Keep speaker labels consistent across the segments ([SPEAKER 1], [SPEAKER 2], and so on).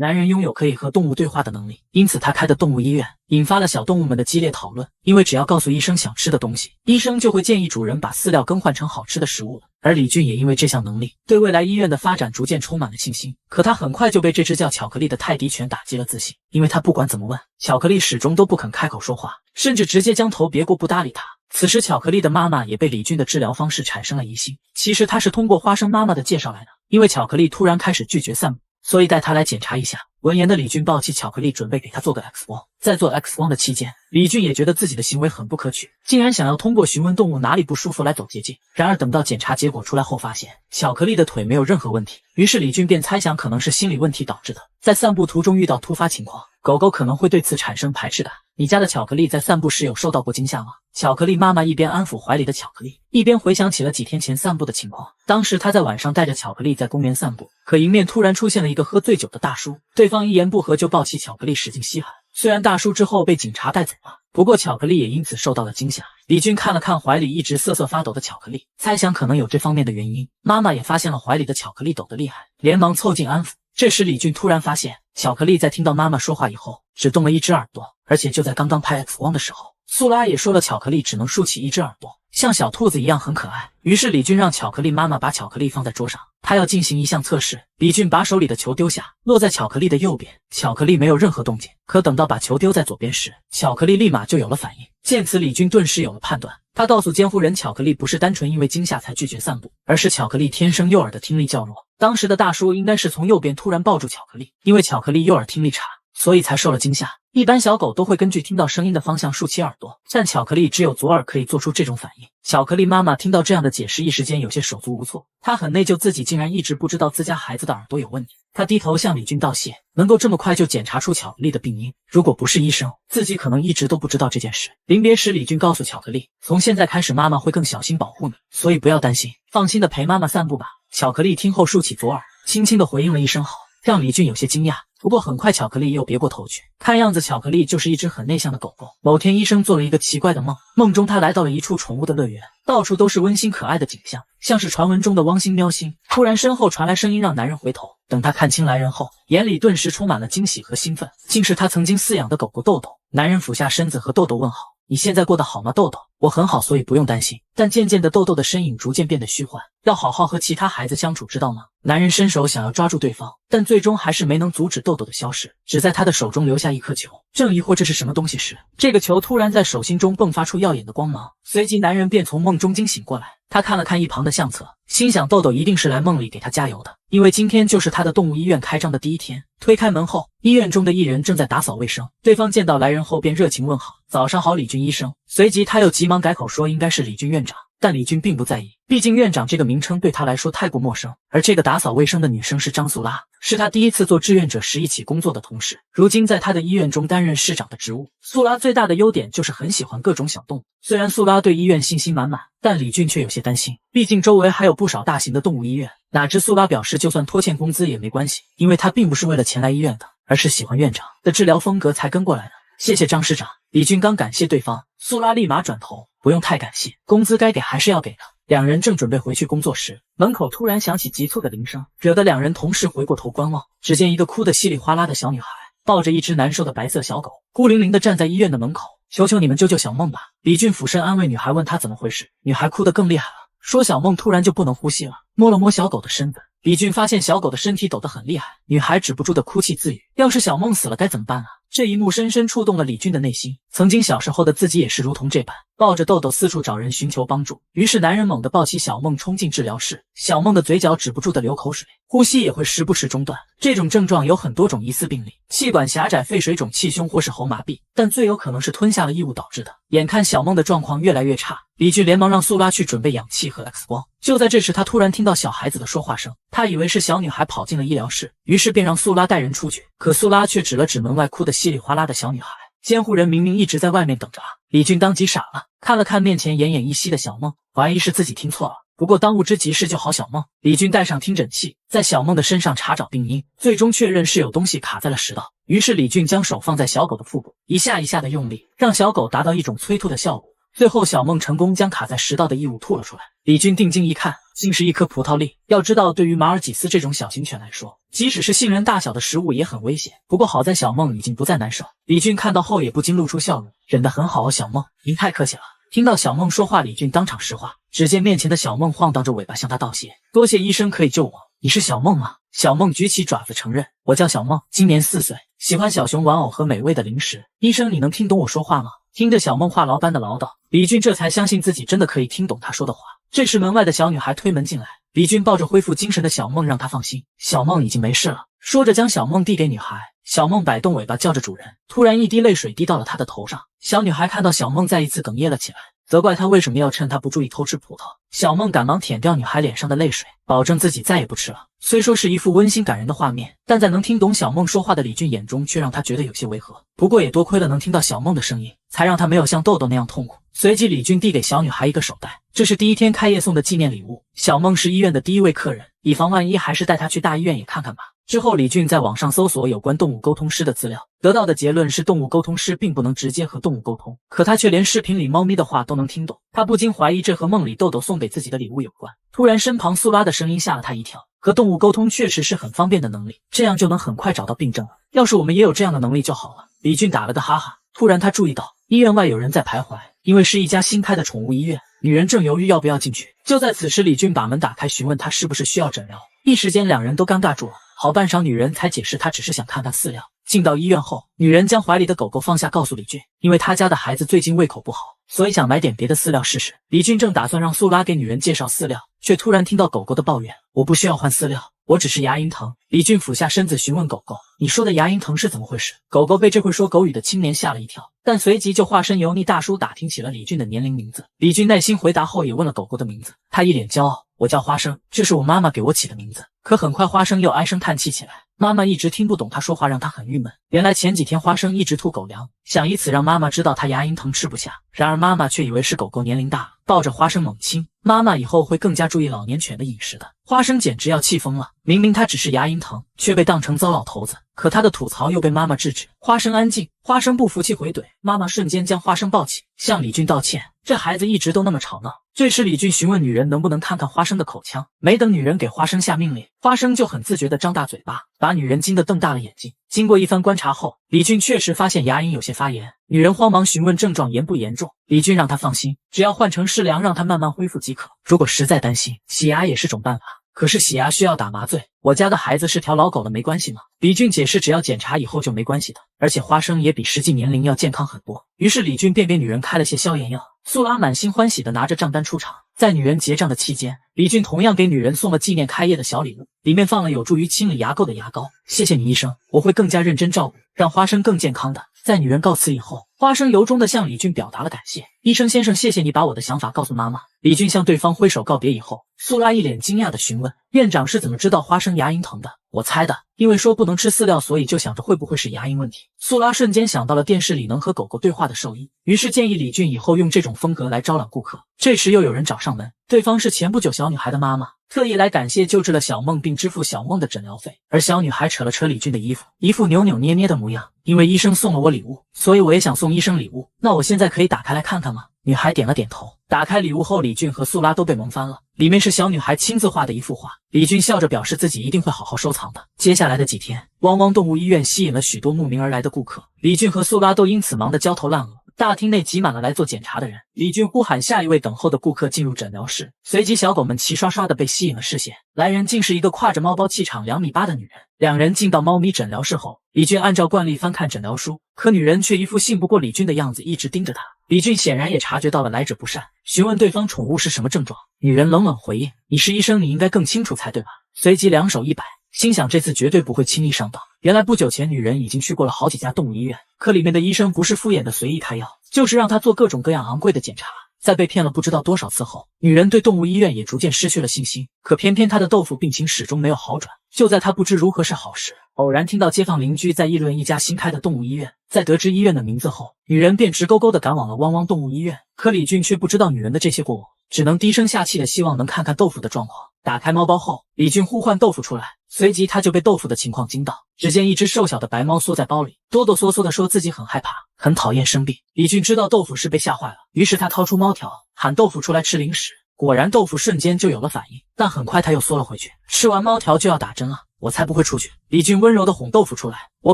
[SPEAKER 1] 男人拥有可以和动物对话的能力，因此他开的动物医院引发了小动物们的激烈讨论。因为只要告诉医生想吃的东西，医生就会建议主人把饲料更换成好吃的食物了。而李俊也因为这项能力，对未来医院的发展逐渐充满了信心。可他很快就被这只叫巧克力的泰迪犬打击了自信，因为他不管怎么问，巧克力始终都不肯开口说话，甚至直接将头别过不搭理他。此时巧克力的妈妈也被李俊的治疗方式产生了疑心，其实他是通过花生妈妈的介绍来的。因为巧克力突然开始拒绝散步，所以带他来检查一下。闻言的李俊抱起巧克力，准备给他做个 X 光。在做 X 光的期间，李俊也觉得自己的行为很不可取，竟然想要通过询问动物哪里不舒服来走捷径。然而等到检查结果出来后，发现巧克力的腿没有任何问题，于是李俊便猜想可能是心理问题导致的。在散步途中遇到突发情况，狗狗可能会对此产生排斥感。你家的巧克力在散步时有受到过惊吓吗？巧克力妈妈一边安抚怀里的巧克力，一边回想起了几天前散步的情况。当时她在晚上带着巧克力在公园散步，可迎面突然出现了一个喝醉酒的大叔，对方一言不合就抱起巧克力使劲吸喊。虽然大叔之后被警察带走了，不过巧克力也因此受到了惊吓。李俊看了看怀里一直瑟瑟发抖的巧克力，猜想可能有这方面的原因。妈妈也发现了怀里的巧克力抖得厉害，连忙凑近安抚。这时李俊突然发现，巧克力在听到妈妈说话以后只动了一只耳朵，而且就在刚刚拍 X 光的时候，苏拉也说了巧克力只能竖起一只耳朵，像小兔子一样很可爱。于是李俊让巧克力妈妈把巧克力放在桌上，他要进行一项测试。李俊把手里的球丢下，落在巧克力的右边，巧克力没有任何动静。可等到把球丢在左边时，巧克力立马就有了反应。见此，李俊顿时有了判断，他告诉监护人，巧克力不是单纯因为惊吓才拒绝散步，而是巧克力天生右耳的听力较弱。当时的大叔应该是从右边突然抱住巧克力，因为巧克力右耳听力差，所以才受了惊吓。一般小狗都会根据听到声音的方向竖起耳朵，但巧克力只有左耳可以做出这种反应。巧克力妈妈听到这样的解释，一时间有些手足无措，她很内疚，自己竟然一直不知道自家孩子的耳朵有问题。她低头向李俊道谢，能够这么快就检查出巧克力的病因，如果不是医生，自己可能一直都不知道这件事。临别时，李俊告诉巧克力，从现在开始妈妈会更小心保护你，所以不要担心，放心的陪妈妈散步吧。巧克力听后竖起左耳，轻轻的回应了一声好，让李俊有些惊讶。不过很快巧克力又别过头去，看样子巧克力就是一只很内向的狗狗。某天医生做了一个奇怪的梦，梦中他来到了一处宠物的乐园，到处都是温馨可爱的景象，像是传闻中的汪星喵星。突然身后传来声音，让男人回头，等他看清来人后，眼里顿时充满了惊喜和兴奋，竟是他曾经饲养的狗狗豆豆。男人俯下身子和豆豆问好，你现在过得好吗？豆豆，我很好，所以不用担心。但渐渐的豆豆的身影逐渐变得虚幻，要好好和其他孩子相处，知道吗？男人伸手想要抓住对方，但最终还是没能阻止豆豆的消失，只在他的手中留下一颗球。正疑惑这是什么东西时，这个球突然在手心中迸发出耀眼的光芒，随即男人便从梦中惊醒过来。他看了看一旁的相册，心想豆豆一定是来梦里给他加油的，因为今天就是他的动物医院开张的第一天。推开门后，医院中的一人正在打扫卫生，对方见到来人后便热情问好，早上好李俊医生。随即他又急忙改口说应该是李俊院长，但李俊并不在意，毕竟院长这个名称对他来说太过陌生。而这个打扫卫生的女生是张素拉，是他第一次做志愿者时一起工作的同事，如今在他的医院中担任市长的职务。素拉最大的优点就是很喜欢各种小动物，虽然素拉对医院信心满满，但李俊却有些担心，毕竟周围还有不少大型的动物医院。哪知素拉表示就算拖欠工资也没关系，因为他并不是为了钱来医院的，而是喜欢院长的治疗风格才跟过来的。谢谢张市长。李俊刚感谢对方，素拉立马转头，不用太感谢，工资该给还是要给的。两人正准备回去工作时，门口突然响起急促的铃声，惹得两人同时回过头观望。只见一个哭得稀里哗啦的小女孩抱着一只难受的白色小狗，孤零零地站在医院的门口。求求你们救救小梦吧！李俊俯身安慰女孩，问她怎么回事。女孩哭得更厉害了，说小梦突然就不能呼吸了，摸了摸小狗的身子。李俊发现小狗的身体抖得很厉害，女孩止不住的哭泣自语，要是小梦死了该怎么办啊？这一幕深深触动了李俊的内心，曾经小时候的自己也是如同这般，抱着豆豆四处找人寻求帮助。于是男人猛地抱起小梦冲进治疗室，小梦的嘴角止不住的流口水，呼吸也会时不时中断。这种症状有很多种疑似病例，气管狭窄、肺水肿、气胸或是喉麻痹，但最有可能是吞下了异物导致的。眼看小梦的状况越来越差，李俊连忙让素拉去准备氧气和 X 光。就在这时，他突然听到小孩子的说话声，他以为是小女孩跑进了医疗室，于是便让素拉带人出去。可素拉却指了指门外哭得稀里哗啦的小女孩，监护人明明一直在外面等着啊！李俊当即傻了，看了看面前奄奄一息的小梦，怀疑是自己听错了。不过当务之急是救好小梦，李俊带上听诊器，在小梦的身上查找病因，最终确认是有东西卡在了食道。于是李俊将手放在小狗的腹部，一下一下的用力，让小狗达到一种催吐的效果。最后小梦成功将卡在食道的异物吐了出来。李俊定睛一看，竟是一颗葡萄粒。要知道，对于马尔济斯这种小型犬来说，即使是杏仁大小的食物也很危险。不过好在小梦已经不再难受，李俊看到后也不禁露出笑容，忍得很好哦，小梦，您太客气了。听到小梦说话，李俊当场石化。只见面前的小梦晃荡着尾巴向他道谢，多谢医生可以救我。你是小梦吗？小梦举起爪子承认，我叫小梦，今年4岁，喜欢小熊玩偶和美味的零食。医生，你能听懂我说话吗？听着小梦话痨般的唠叨，李俊这才相信自己真的可以听懂他说的话。这时门外的小女孩推门进来，李俊抱着恢复精神的小梦，让她放心，小梦已经没事了。说着将小梦递给女孩，小梦摆动尾巴叫着主人，突然一滴泪水滴到了她的头上。小女孩看到小梦再一次哽咽了起来，责怪她为什么要趁她不注意偷吃葡萄。小梦赶忙舔掉女孩脸上的泪水，保证自己再也不吃了。虽说是一副温馨感人的画面，但在能听懂小梦说话的李俊眼中却让他觉得有些违和。不过也多亏了能听到小梦的声音，才让他没有像豆豆那样痛苦。随即李俊递给小女孩一个手袋，这是第一天开业送的纪念礼物。小梦是医院的第一位客人，以防万一，还是带她去大医院也看看吧。之后李俊在网上搜索有关动物沟通师的资料，得到的结论是动物沟通师并不能直接和动物沟通，可他却连视频里猫咪的话都能听懂。他不禁怀疑这和梦里豆豆送给自己的礼物有关。突然身旁苏拉的声音吓了他一跳，和动物沟通确实是很方便的能力，这样就能很快找到病症了。要是我们也有这样的能力就好了。李俊打了个哈哈，突然他注意到医院外有人在徘徊，因为是一家新开的宠物医院，女人正犹豫要不要进去。就在此时，李俊把门打开，询问她是不是需要诊疗。一时间两人都尴尬住了，好半晌女人才解释她只是想看看饲料。进到医院后，女人将怀里的狗狗放下，告诉李俊，因为她家的孩子最近胃口不好，所以想买点别的饲料试试。李俊正打算让苏拉给女人介绍饲料，却突然听到狗狗的抱怨，我不需要换饲料，我只是牙龈疼。李俊俯下身子询问狗狗，你说的牙龈疼是怎么回事？狗狗被这会说狗语的青年吓了一跳，但随即就化身油腻大叔打听起了李俊的年龄名字。李俊耐心回答后也问了狗狗的名字，他一脸骄傲，我叫花生，这是我妈妈给我起的名字。可很快花生又唉声叹气起来，妈妈一直听不懂他说话，让他很郁闷。原来前几天花生一直吐狗粮，想以此让妈妈知道他牙龈疼吃不下，然而妈妈却以为是狗狗年龄大了，抱着花生猛亲。妈妈以后会更加注意老年犬的饮食的。花生简直要气疯了，明明他只是牙龈疼，却被当成糟老头子，可他的吐槽又被妈妈制止。花生安静，花生不服气回怼，妈妈瞬间将花生抱起，向李俊道歉，这孩子一直都那么吵闹。这时李俊询问女人能不能看看花生的口腔，没等女人给花生下命令，花生就很自觉地张大嘴巴，把女人惊得瞪大了眼睛。经过一番观察后，李俊确实发现牙龈有些发炎，女人慌忙询问症状严不严重。李俊让她放心，只要换成适量让她慢慢恢复即可，如果实在担心，洗牙也是种办法，可是洗牙需要打麻醉，我家的孩子是条老狗了，没关系吗？李俊解释只要检查以后就没关系的，而且花生也比实际年龄要健康很多。于是李俊便给女人开了些消炎药。苏拉满心欢喜地拿着账单出场，在女人结账的期间，李俊同样给女人送了纪念开业的小礼物，里面放了有助于清理牙垢的牙膏。谢谢你医生，我会更加认真照顾，让花生更健康的。在女人告辞以后，花生由衷地向李俊表达了感谢，医生先生，谢谢你把我的想法告诉妈妈。李俊向对方挥手告别以后，苏拉一脸惊讶地询问，院长是怎么知道花生牙龈疼的？我猜的，因为说不能吃饲料，所以就想着会不会是牙龈问题。苏拉瞬间想到了电视里能和狗狗对话的兽医，于是建议李俊以后用这种风格来招揽顾客。这时又有人找上门，对方是前不久小女孩的妈妈，特意来感谢救治了小梦并支付小梦的诊疗费。而小女孩扯了扯李俊的衣服，一副扭扭捏捏的模样，因为医生送了我礼物，所以我也想送医生礼物，那我现在可以打开来看看吗？女孩点了点头。打开礼物后，李俊和苏拉都被萌翻了，里面是小女孩亲自画的一幅画。李俊笑着表示自己一定会好好收藏的。接下来的几天，汪汪动物医院吸引了许多慕名而来的顾客，李俊和苏拉都因此忙得焦头烂额。大厅内挤满了来做检查的人，李俊呼喊下一位等候的顾客进入诊疗室，随即小狗们齐刷刷的被吸引了视线。来人竟是一个挎着猫包气场2.8米的女人。两人进到猫咪诊疗室后，李俊按照惯例翻看诊疗书，可女人却一副信不过李俊的样子，一直盯着他。李俊显然也察觉到了来者不善，询问对方宠物是什么症状。女人冷冷回应，你是医生，你应该更清楚才对吧？随即两手一摆，心想这次绝对不会轻易上当。原来不久前女人已经去过了好几家动物医院，可里面的医生不是敷衍的随意开药，就是让她做各种各样昂贵的检查。在被骗了不知道多少次后，女人对动物医院也逐渐失去了信心。可偏偏她的豆腐病情始终没有好转。就在她不知如何是好时，偶然听到街坊邻居在议论一家新开的动物医院。在得知医院的名字后，女人便直勾勾地赶往了汪汪动物医院。可李俊却不知道女人的这些过往，只能低声下气的希望能看看豆腐的状况。打开猫包后，李俊呼唤豆腐出来，随即他就被豆腐的情况惊到。只见一只瘦小的白猫缩在包里，哆哆嗦嗦地说自己很害怕，很讨厌生病。李俊知道豆腐是被吓坏了，于是他掏出猫条，喊豆腐出来吃零食。果然豆腐瞬间就有了反应，但很快他又缩了回去。吃完猫条就要打针了，我才不会出去。李俊温柔地哄豆腐出来，我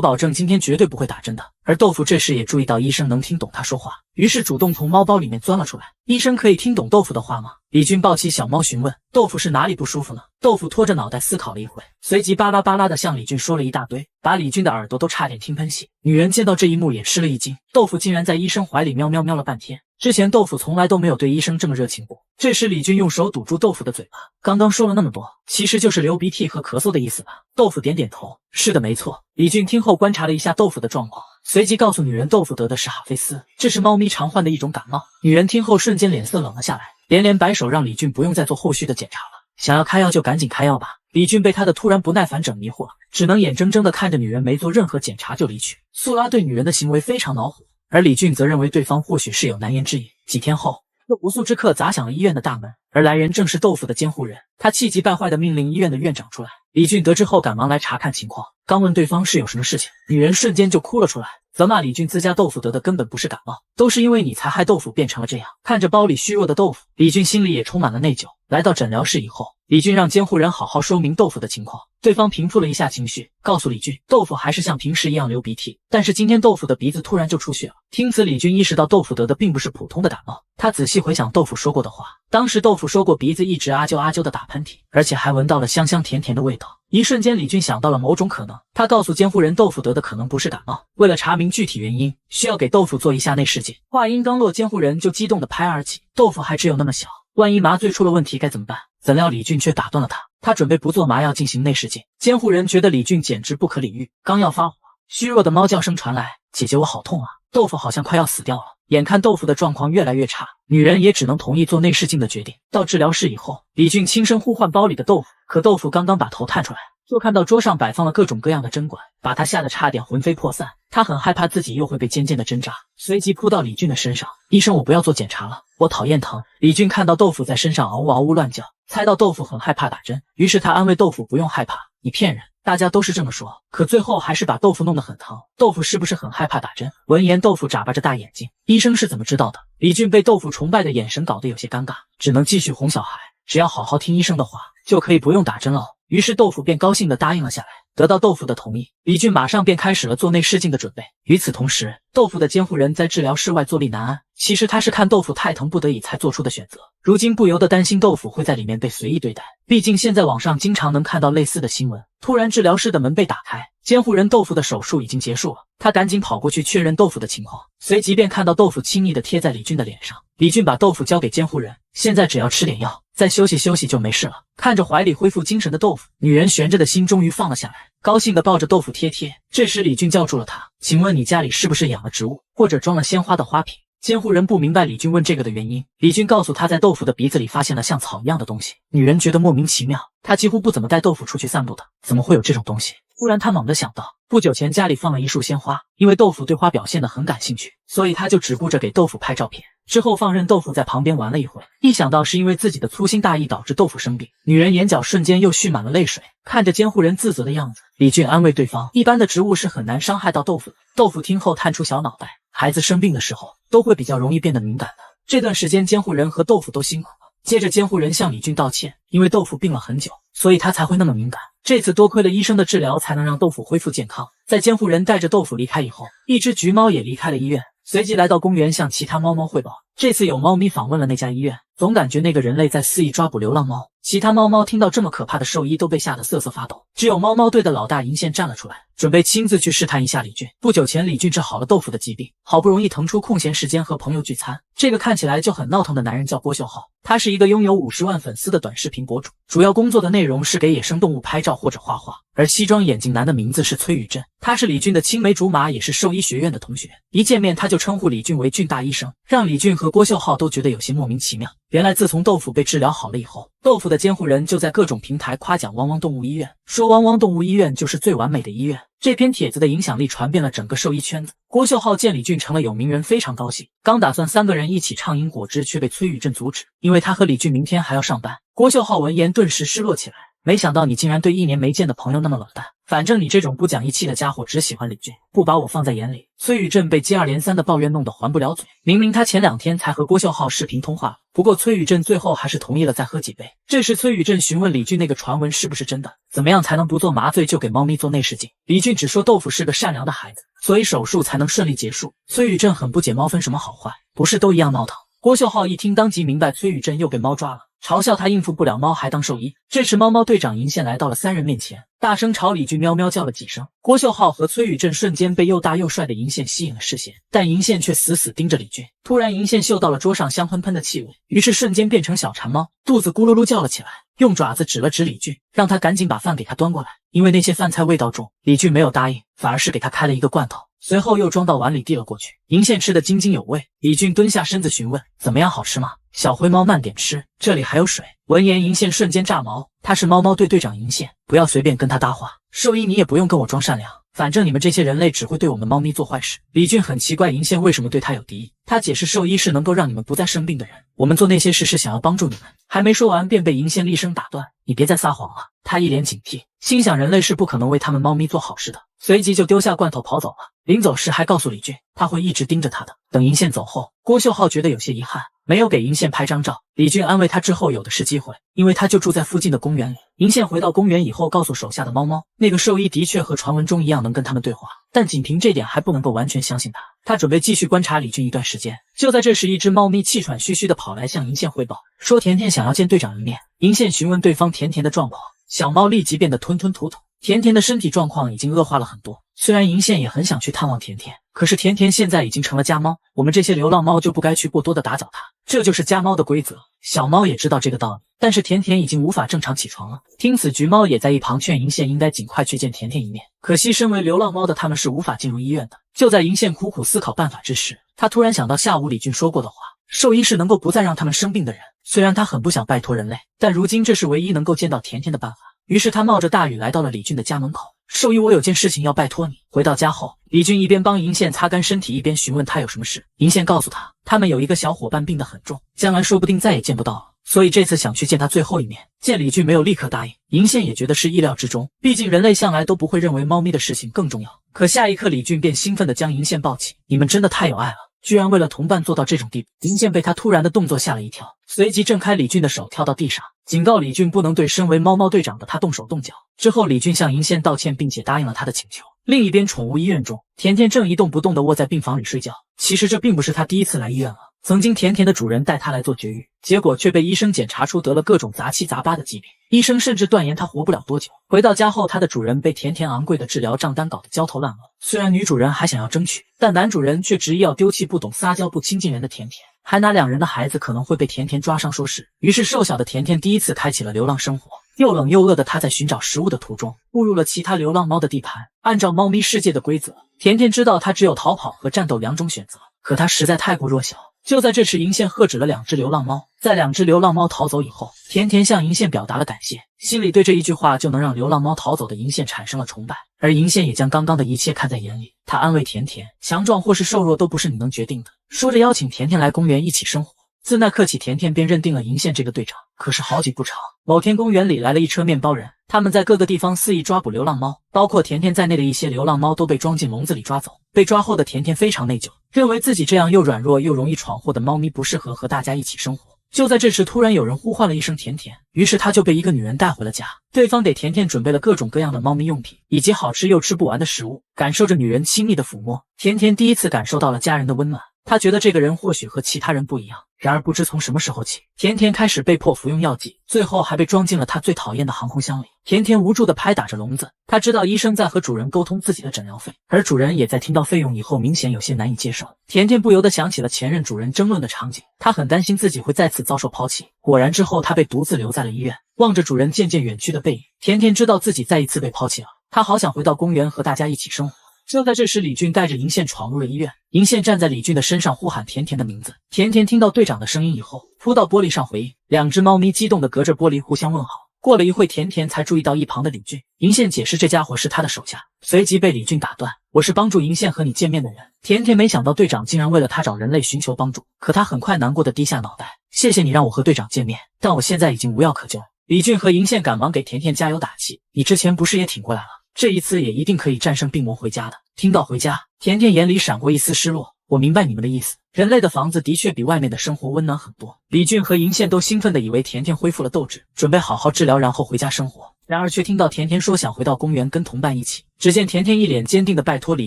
[SPEAKER 1] 保证今天绝对不会打针的。而豆腐这时也注意到医生能听懂他说话，于是主动从猫包里面钻了出来。医生可以听懂豆腐的话吗？李俊抱起小猫询问。豆腐是哪里不舒服呢？豆腐拖着脑袋思考了一会，随即巴拉巴拉地向李俊说了一大堆，把李俊的耳朵都差点听喷血。女人见到这一幕也吃了一惊，豆腐竟然在医生怀里喵喵喵了半天。之前豆腐从来都没有对医生这么热情过。这时李俊用手堵住豆腐的嘴巴，刚刚说了那么多，其实就是流鼻涕和咳嗽的意思吧？豆腐点点头，是的，没错。李俊听后观察了一下豆腐的状况，随即告诉女人豆腐得的是哈菲斯，这是猫咪常患的一种感冒。女人听后瞬间脸色冷了下来，连连摆手让李俊不用再做后续的检查了，想要开药就赶紧开药吧。李俊被他的突然不耐烦整迷惑了，只能眼睁睁地看着女人没做任何检查就离去。素拉对女人的行为非常恼火，而李俊则认为对方或许是有难言之隐。几天后，这不速之客砸响了医院的大门，而来人正是豆腐的监护人。他气急败坏地命令医院的院长出来。李俊得知后赶忙来查看情况，刚问对方是有什么事情，女人瞬间就哭了出来，责骂李俊自家豆腐得的根本不是感冒，都是因为你才害豆腐变成了这样。看着包里虚弱的豆腐，李俊心里也充满了内疚。来到诊疗室以后，李俊让监护人好好说明豆腐的情况，对方平复了一下情绪，告诉李俊豆腐还是像平时一样流鼻涕，但是今天豆腐的鼻子突然就出血了。听此，李俊意识到豆腐得的并不是普通的感冒，他仔细回想豆腐说过的话，当时豆腐说过鼻子一直啊啾啊啾的打喷嚏，而且还闻到了香香甜甜的味道。一瞬间，李俊想到了某种可能，他告诉监护人豆腐得的可能不是感冒，为了查明具体原因，需要给豆腐做一下内视镜。话音刚落，监护人就激动地拍而起，豆腐还只有那么小，万一麻醉出了问题该怎么办？怎料李俊却打断了他，他准备不做麻药进行内视镜。监护人觉得李俊简直不可理喻，刚要发火，虚弱的猫叫声传来，姐姐我好痛啊，豆腐好像快要死掉了。眼看豆腐的状况越来越差，女人也只能同意做内视镜的决定。到治疗室以后，李俊轻声呼唤包里的豆腐，可豆腐刚刚把头探出来，就看到桌上摆放了各种各样的针管，把他吓得差点魂飞魄散。他很害怕自己又会被尖尖的针扎，随即扑到李俊的身上，医生我不要做检查了，我讨厌疼。李俊看到豆腐在身上嗷呜嗷呜乱叫，猜到豆腐很害怕打针，于是他安慰豆腐不用害怕，你骗人，大家都是这么说。可最后还是把豆腐弄得很疼。豆腐是不是很害怕打针？闻言，豆腐眨巴着大眼睛，医生是怎么知道的？李俊被豆腐崇拜的眼神搞得有些尴尬，只能继续哄小孩，只要好好听医生的话，就可以不用打针了。于是豆腐便高兴地答应了下来。得到豆腐的同意，李俊马上便开始了做内视镜的准备。与此同时，豆腐的监护人在治疗室外坐立难安。其实他是看豆腐太疼不得已才做出的选择，如今不由得担心豆腐会在里面被随意对待。毕竟现在网上经常能看到类似的新闻。突然治疗室的门被打开，监护人豆腐的手术已经结束了，他赶紧跑过去确认豆腐的情况，随即便看到豆腐轻易地贴在李俊的脸上。李俊把豆腐交给监护人，现在只要吃点药，再休息休息就没事了。看着怀里恢复精神的豆腐，女人悬着的心终于放了下来，高兴地抱着豆腐贴贴。这时李俊叫住了她，请问你家里是不是养了植物，或者装了鲜花的花瓶？监护人不明白李俊问这个的原因，李俊告诉他在豆腐的鼻子里发现了像草一样的东西。女人觉得莫名其妙，她几乎不怎么带豆腐出去散步的，怎么会有这种东西？突然她猛地想到，不久前家里放了一束鲜花，因为豆腐对花表现得很感兴趣，所以她就只顾着给豆腐拍照片，之后放任豆腐在旁边玩了一会。一想到是因为自己的粗心大意导致豆腐生病，女人眼角瞬间又蓄满了泪水。看着监护人自责的样子，李俊安慰对方，一般的植物是很难伤害到豆腐的。豆腐听后探出小脑袋，孩子生病的时候都会比较容易变得敏感的，这段时间监护人和豆腐都辛苦了。接着监护人向李俊道歉，因为豆腐病了很久，所以他才会那么敏感，这次多亏了医生的治疗才能让豆腐恢复健康。在监护人带着豆腐离开以后，一只橘猫也离开了医院，随即来到公园向其他猫猫汇报。这次有猫咪访问了那家医院，总感觉那个人类在肆意抓捕流浪猫。其他猫猫听到这么可怕的兽医都被吓得瑟瑟发抖，只有猫猫队的老大银线站了出来，准备亲自去试探一下李俊。不久前李俊治好了豆腐的疾病，好不容易腾出空闲时间和朋友聚餐。这个看起来就很闹腾的男人叫郭秀浩，他是一个拥有50万粉丝的短视频博主，主要工作的内容是给野生动物拍照或者画画。而西装眼镜男的名字是崔宇镇，他是李俊的青梅竹马，也是兽医学院的同学。一见面他就称呼李俊为俊大医生，让李俊和郭秀浩都觉得有些莫名其妙。原来自从豆腐被治疗好了以后，豆腐的监护人就在各种平台夸奖汪汪动物医院，说汪汪动物医院就是最完美的医院。这篇帖子的影响力传遍了整个兽医圈子。郭秀浩见李俊成了有名人，非常高兴，刚打算3个人一起畅饮果汁，却被崔宇镇阻止，因为他和李俊明天还要上班。郭秀浩闻言顿时失落起来，没想到你竟然对1年没见的朋友那么冷淡，反正你这种不讲义气的家伙只喜欢李俊，不把我放在眼里。崔宇镇被接二连三的抱怨弄得还不了嘴，明明他前2天才和郭秀浩视频通话，不过崔宇镇最后还是同意了再喝几杯。这时崔宇镇询问李俊那个传闻是不是真的，怎么样才能不做麻醉就给猫咪做内视镜？李俊只说豆腐是个善良的孩子，所以手术才能顺利结束。崔宇镇很不解猫分什么好坏，不是都一样闹腾？郭秀浩一听当即明白崔宇镇又被猫抓了，嘲笑他应付不了猫还当兽医。这时猫猫队长银线来到了3人面前，大声朝李俊喵喵叫了几声。郭秀浩和崔宇镇瞬间被又大又帅的银线吸引了视线，但银线却死死盯着李俊。突然银线嗅到了桌上香喷喷的气味，于是瞬间变成小馋猫，肚子咕噜噜叫了起来，用爪子指了指李俊，让他赶紧把饭给他端过来。因为那些饭菜味道重，李俊没有答应，反而是给他开了一个罐头，随后又装到碗里递了过去。银线吃得津津有味，李俊蹲下身子询问怎么样，好吃吗？小灰猫慢点吃，这里还有水。闻言银线瞬间炸毛，他是猫猫队队长银线，不要随便跟他搭话。兽医你也不用跟我装善良，反正你们这些人类只会对我们猫咪做坏事。李俊很奇怪银线为什么对他有敌意，他解释兽医是能够让你们不再生病的人，我们做那些事是想要帮助你们。还没说完便被银线厉声打断，你别再撒谎了。他一脸警惕，心想人类是不可能为他们猫咪做好事的，随即就丢下罐头跑走了。临走时还告诉李俊他会一直盯着他的。等银线走后，郭秀浩觉得有些遗憾，没有给银线拍张照。李俊安慰他之后有的是机会，因为他就住在附近的公园里。银线回到公园以后告诉手下的猫猫，那个兽医的确和传闻中一样能跟他们对话，但仅凭这点还不能够完全相信他。他准备继续观察李俊一段时间。就在这时，一只猫咪气喘吁吁的跑来向银线汇报，说甜甜想要见队长一面。银线询问对方甜甜的状况，小猫立即变得吞吞吐吐，甜甜的身体状况已经恶化了很多。虽然银线也很想去探望甜甜，可是甜甜现在已经成了家猫，我们这些流浪猫就不该去过多的打搅它，这就是家猫的规则。小猫也知道这个道理，但是甜甜已经无法正常起床了。听此，橘猫也在一旁劝银线应该尽快去见甜甜一面，可惜身为流浪猫的它们是无法进入医院的。就在银线苦苦思考办法之时，他突然想到下午李俊说过的话，兽医是能够不再让他们生病的人。虽然他很不想拜托人类，但如今这是唯一能够见到甜甜的办法。于是他冒着大雨来到了李俊的家门口，兽医，我有件事情要拜托你。回到家后，李俊一边帮银线擦干身体，一边询问他有什么事。银线告诉他，他们有一个小伙伴病得很重，将来说不定再也见不到了，所以这次想去见他最后一面。见李俊没有立刻答应，银线也觉得是意料之中，毕竟人类向来都不会认为猫咪的事情更重要。可下一刻李俊便兴奋地将银线抱起，你们真的太有爱了，居然为了同伴做到这种地步。银线被他突然的动作吓了一跳，随即挣开李俊的手跳到地上，警告李俊不能对身为猫猫队长的他动手动脚。之后李俊向银线道歉，并且答应了他的请求。另一边宠物医院中，甜甜正一动不动地卧在病房里睡觉。其实这并不是他第一次来医院了，曾经甜甜的主人带他来做绝育，结果却被医生检查出得了各种杂七杂八的疾病，医生甚至断言他活不了多久。回到家后，他的主人被甜甜昂贵的治疗账单搞得焦头烂额。虽然女主人还想要争取，但男主人却执意要丢弃不懂撒娇不亲近人的甜甜，还拿2人的孩子可能会被甜甜抓伤说事。于是瘦小的甜甜第一次开启了流浪生活。又冷又饿的她在寻找食物的途中，误入了其他流浪猫的地盘。按照猫咪世界的规则，甜甜知道她只有逃跑和战斗2种选择，可她实在太过弱小。就在这时，银线喝止了2只流浪猫。在2只流浪猫逃走以后，甜甜向银线表达了感谢，心里对这一句话就能让流浪猫逃走的银线产生了崇拜。而银线也将刚刚的一切看在眼里，他安慰甜甜，强壮或是瘦弱都不是你能决定的，说着邀请甜甜来公园一起生活。自那刻起，甜甜便认定了银线这个队长。可是好景不长，某天公园里来了一车面包人，他们在各个地方肆意抓捕流浪猫，包括甜甜在内的一些流浪猫都被装进笼子里抓走。被抓后的甜甜非常内疚，认为自己这样又软弱又容易闯祸的猫咪不适合和大家一起生活。就在这时，突然有人呼唤了一声甜甜，于是他就被一个女人带回了家。对方给甜甜准备了各种各样的猫咪用品，以及好吃又吃不完的食物。感受着女人亲密的抚摸，甜甜第一次感受到了家人的温暖。她觉得这个人或许和其他人不一样。然而不知从什么时候起，甜甜开始被迫服用药剂，最后还被装进了她最讨厌的航空箱里。甜甜无助地拍打着笼子，她知道医生在和主人沟通自己的诊疗费，而主人也在听到费用以后明显有些难以接受。甜甜不由得想起了前任主人争论的场景，她很担心自己会再次遭受抛弃。果然之后她被独自留在了医院，望着主人渐渐远去的背影，甜甜知道自己再一次被抛弃了。她好想回到公园和大家一起生活。就在这时，李俊带着银线闯入了医院。银线站在李俊的身上呼喊甜甜的名字。甜甜听到队长的声音以后，扑到玻璃上回应。2只猫咪激动地隔着玻璃互相问好。过了一会，甜甜才注意到一旁的李俊。银线解释这家伙是他的手下，随即被李俊打断，我是帮助银线和你见面的人。甜甜没想到队长竟然为了他找人类寻求帮助，可他很快难过的低下脑袋，谢谢你让我和队长见面，但我现在已经无药可救。李俊和银线赶忙给甜甜加油打气，你之前不是也挺过来了，这一次也一定可以战胜病魔回家的。听到回家，甜甜眼里闪过一丝失落。我明白你们的意思，人类的房子的确比外面的生活温暖很多。李俊和银线都兴奋地以为甜甜恢复了斗志，准备好好治疗，然后回家生活。然而却听到甜甜说想回到公园跟同伴一起。只见甜甜一脸坚定地拜托李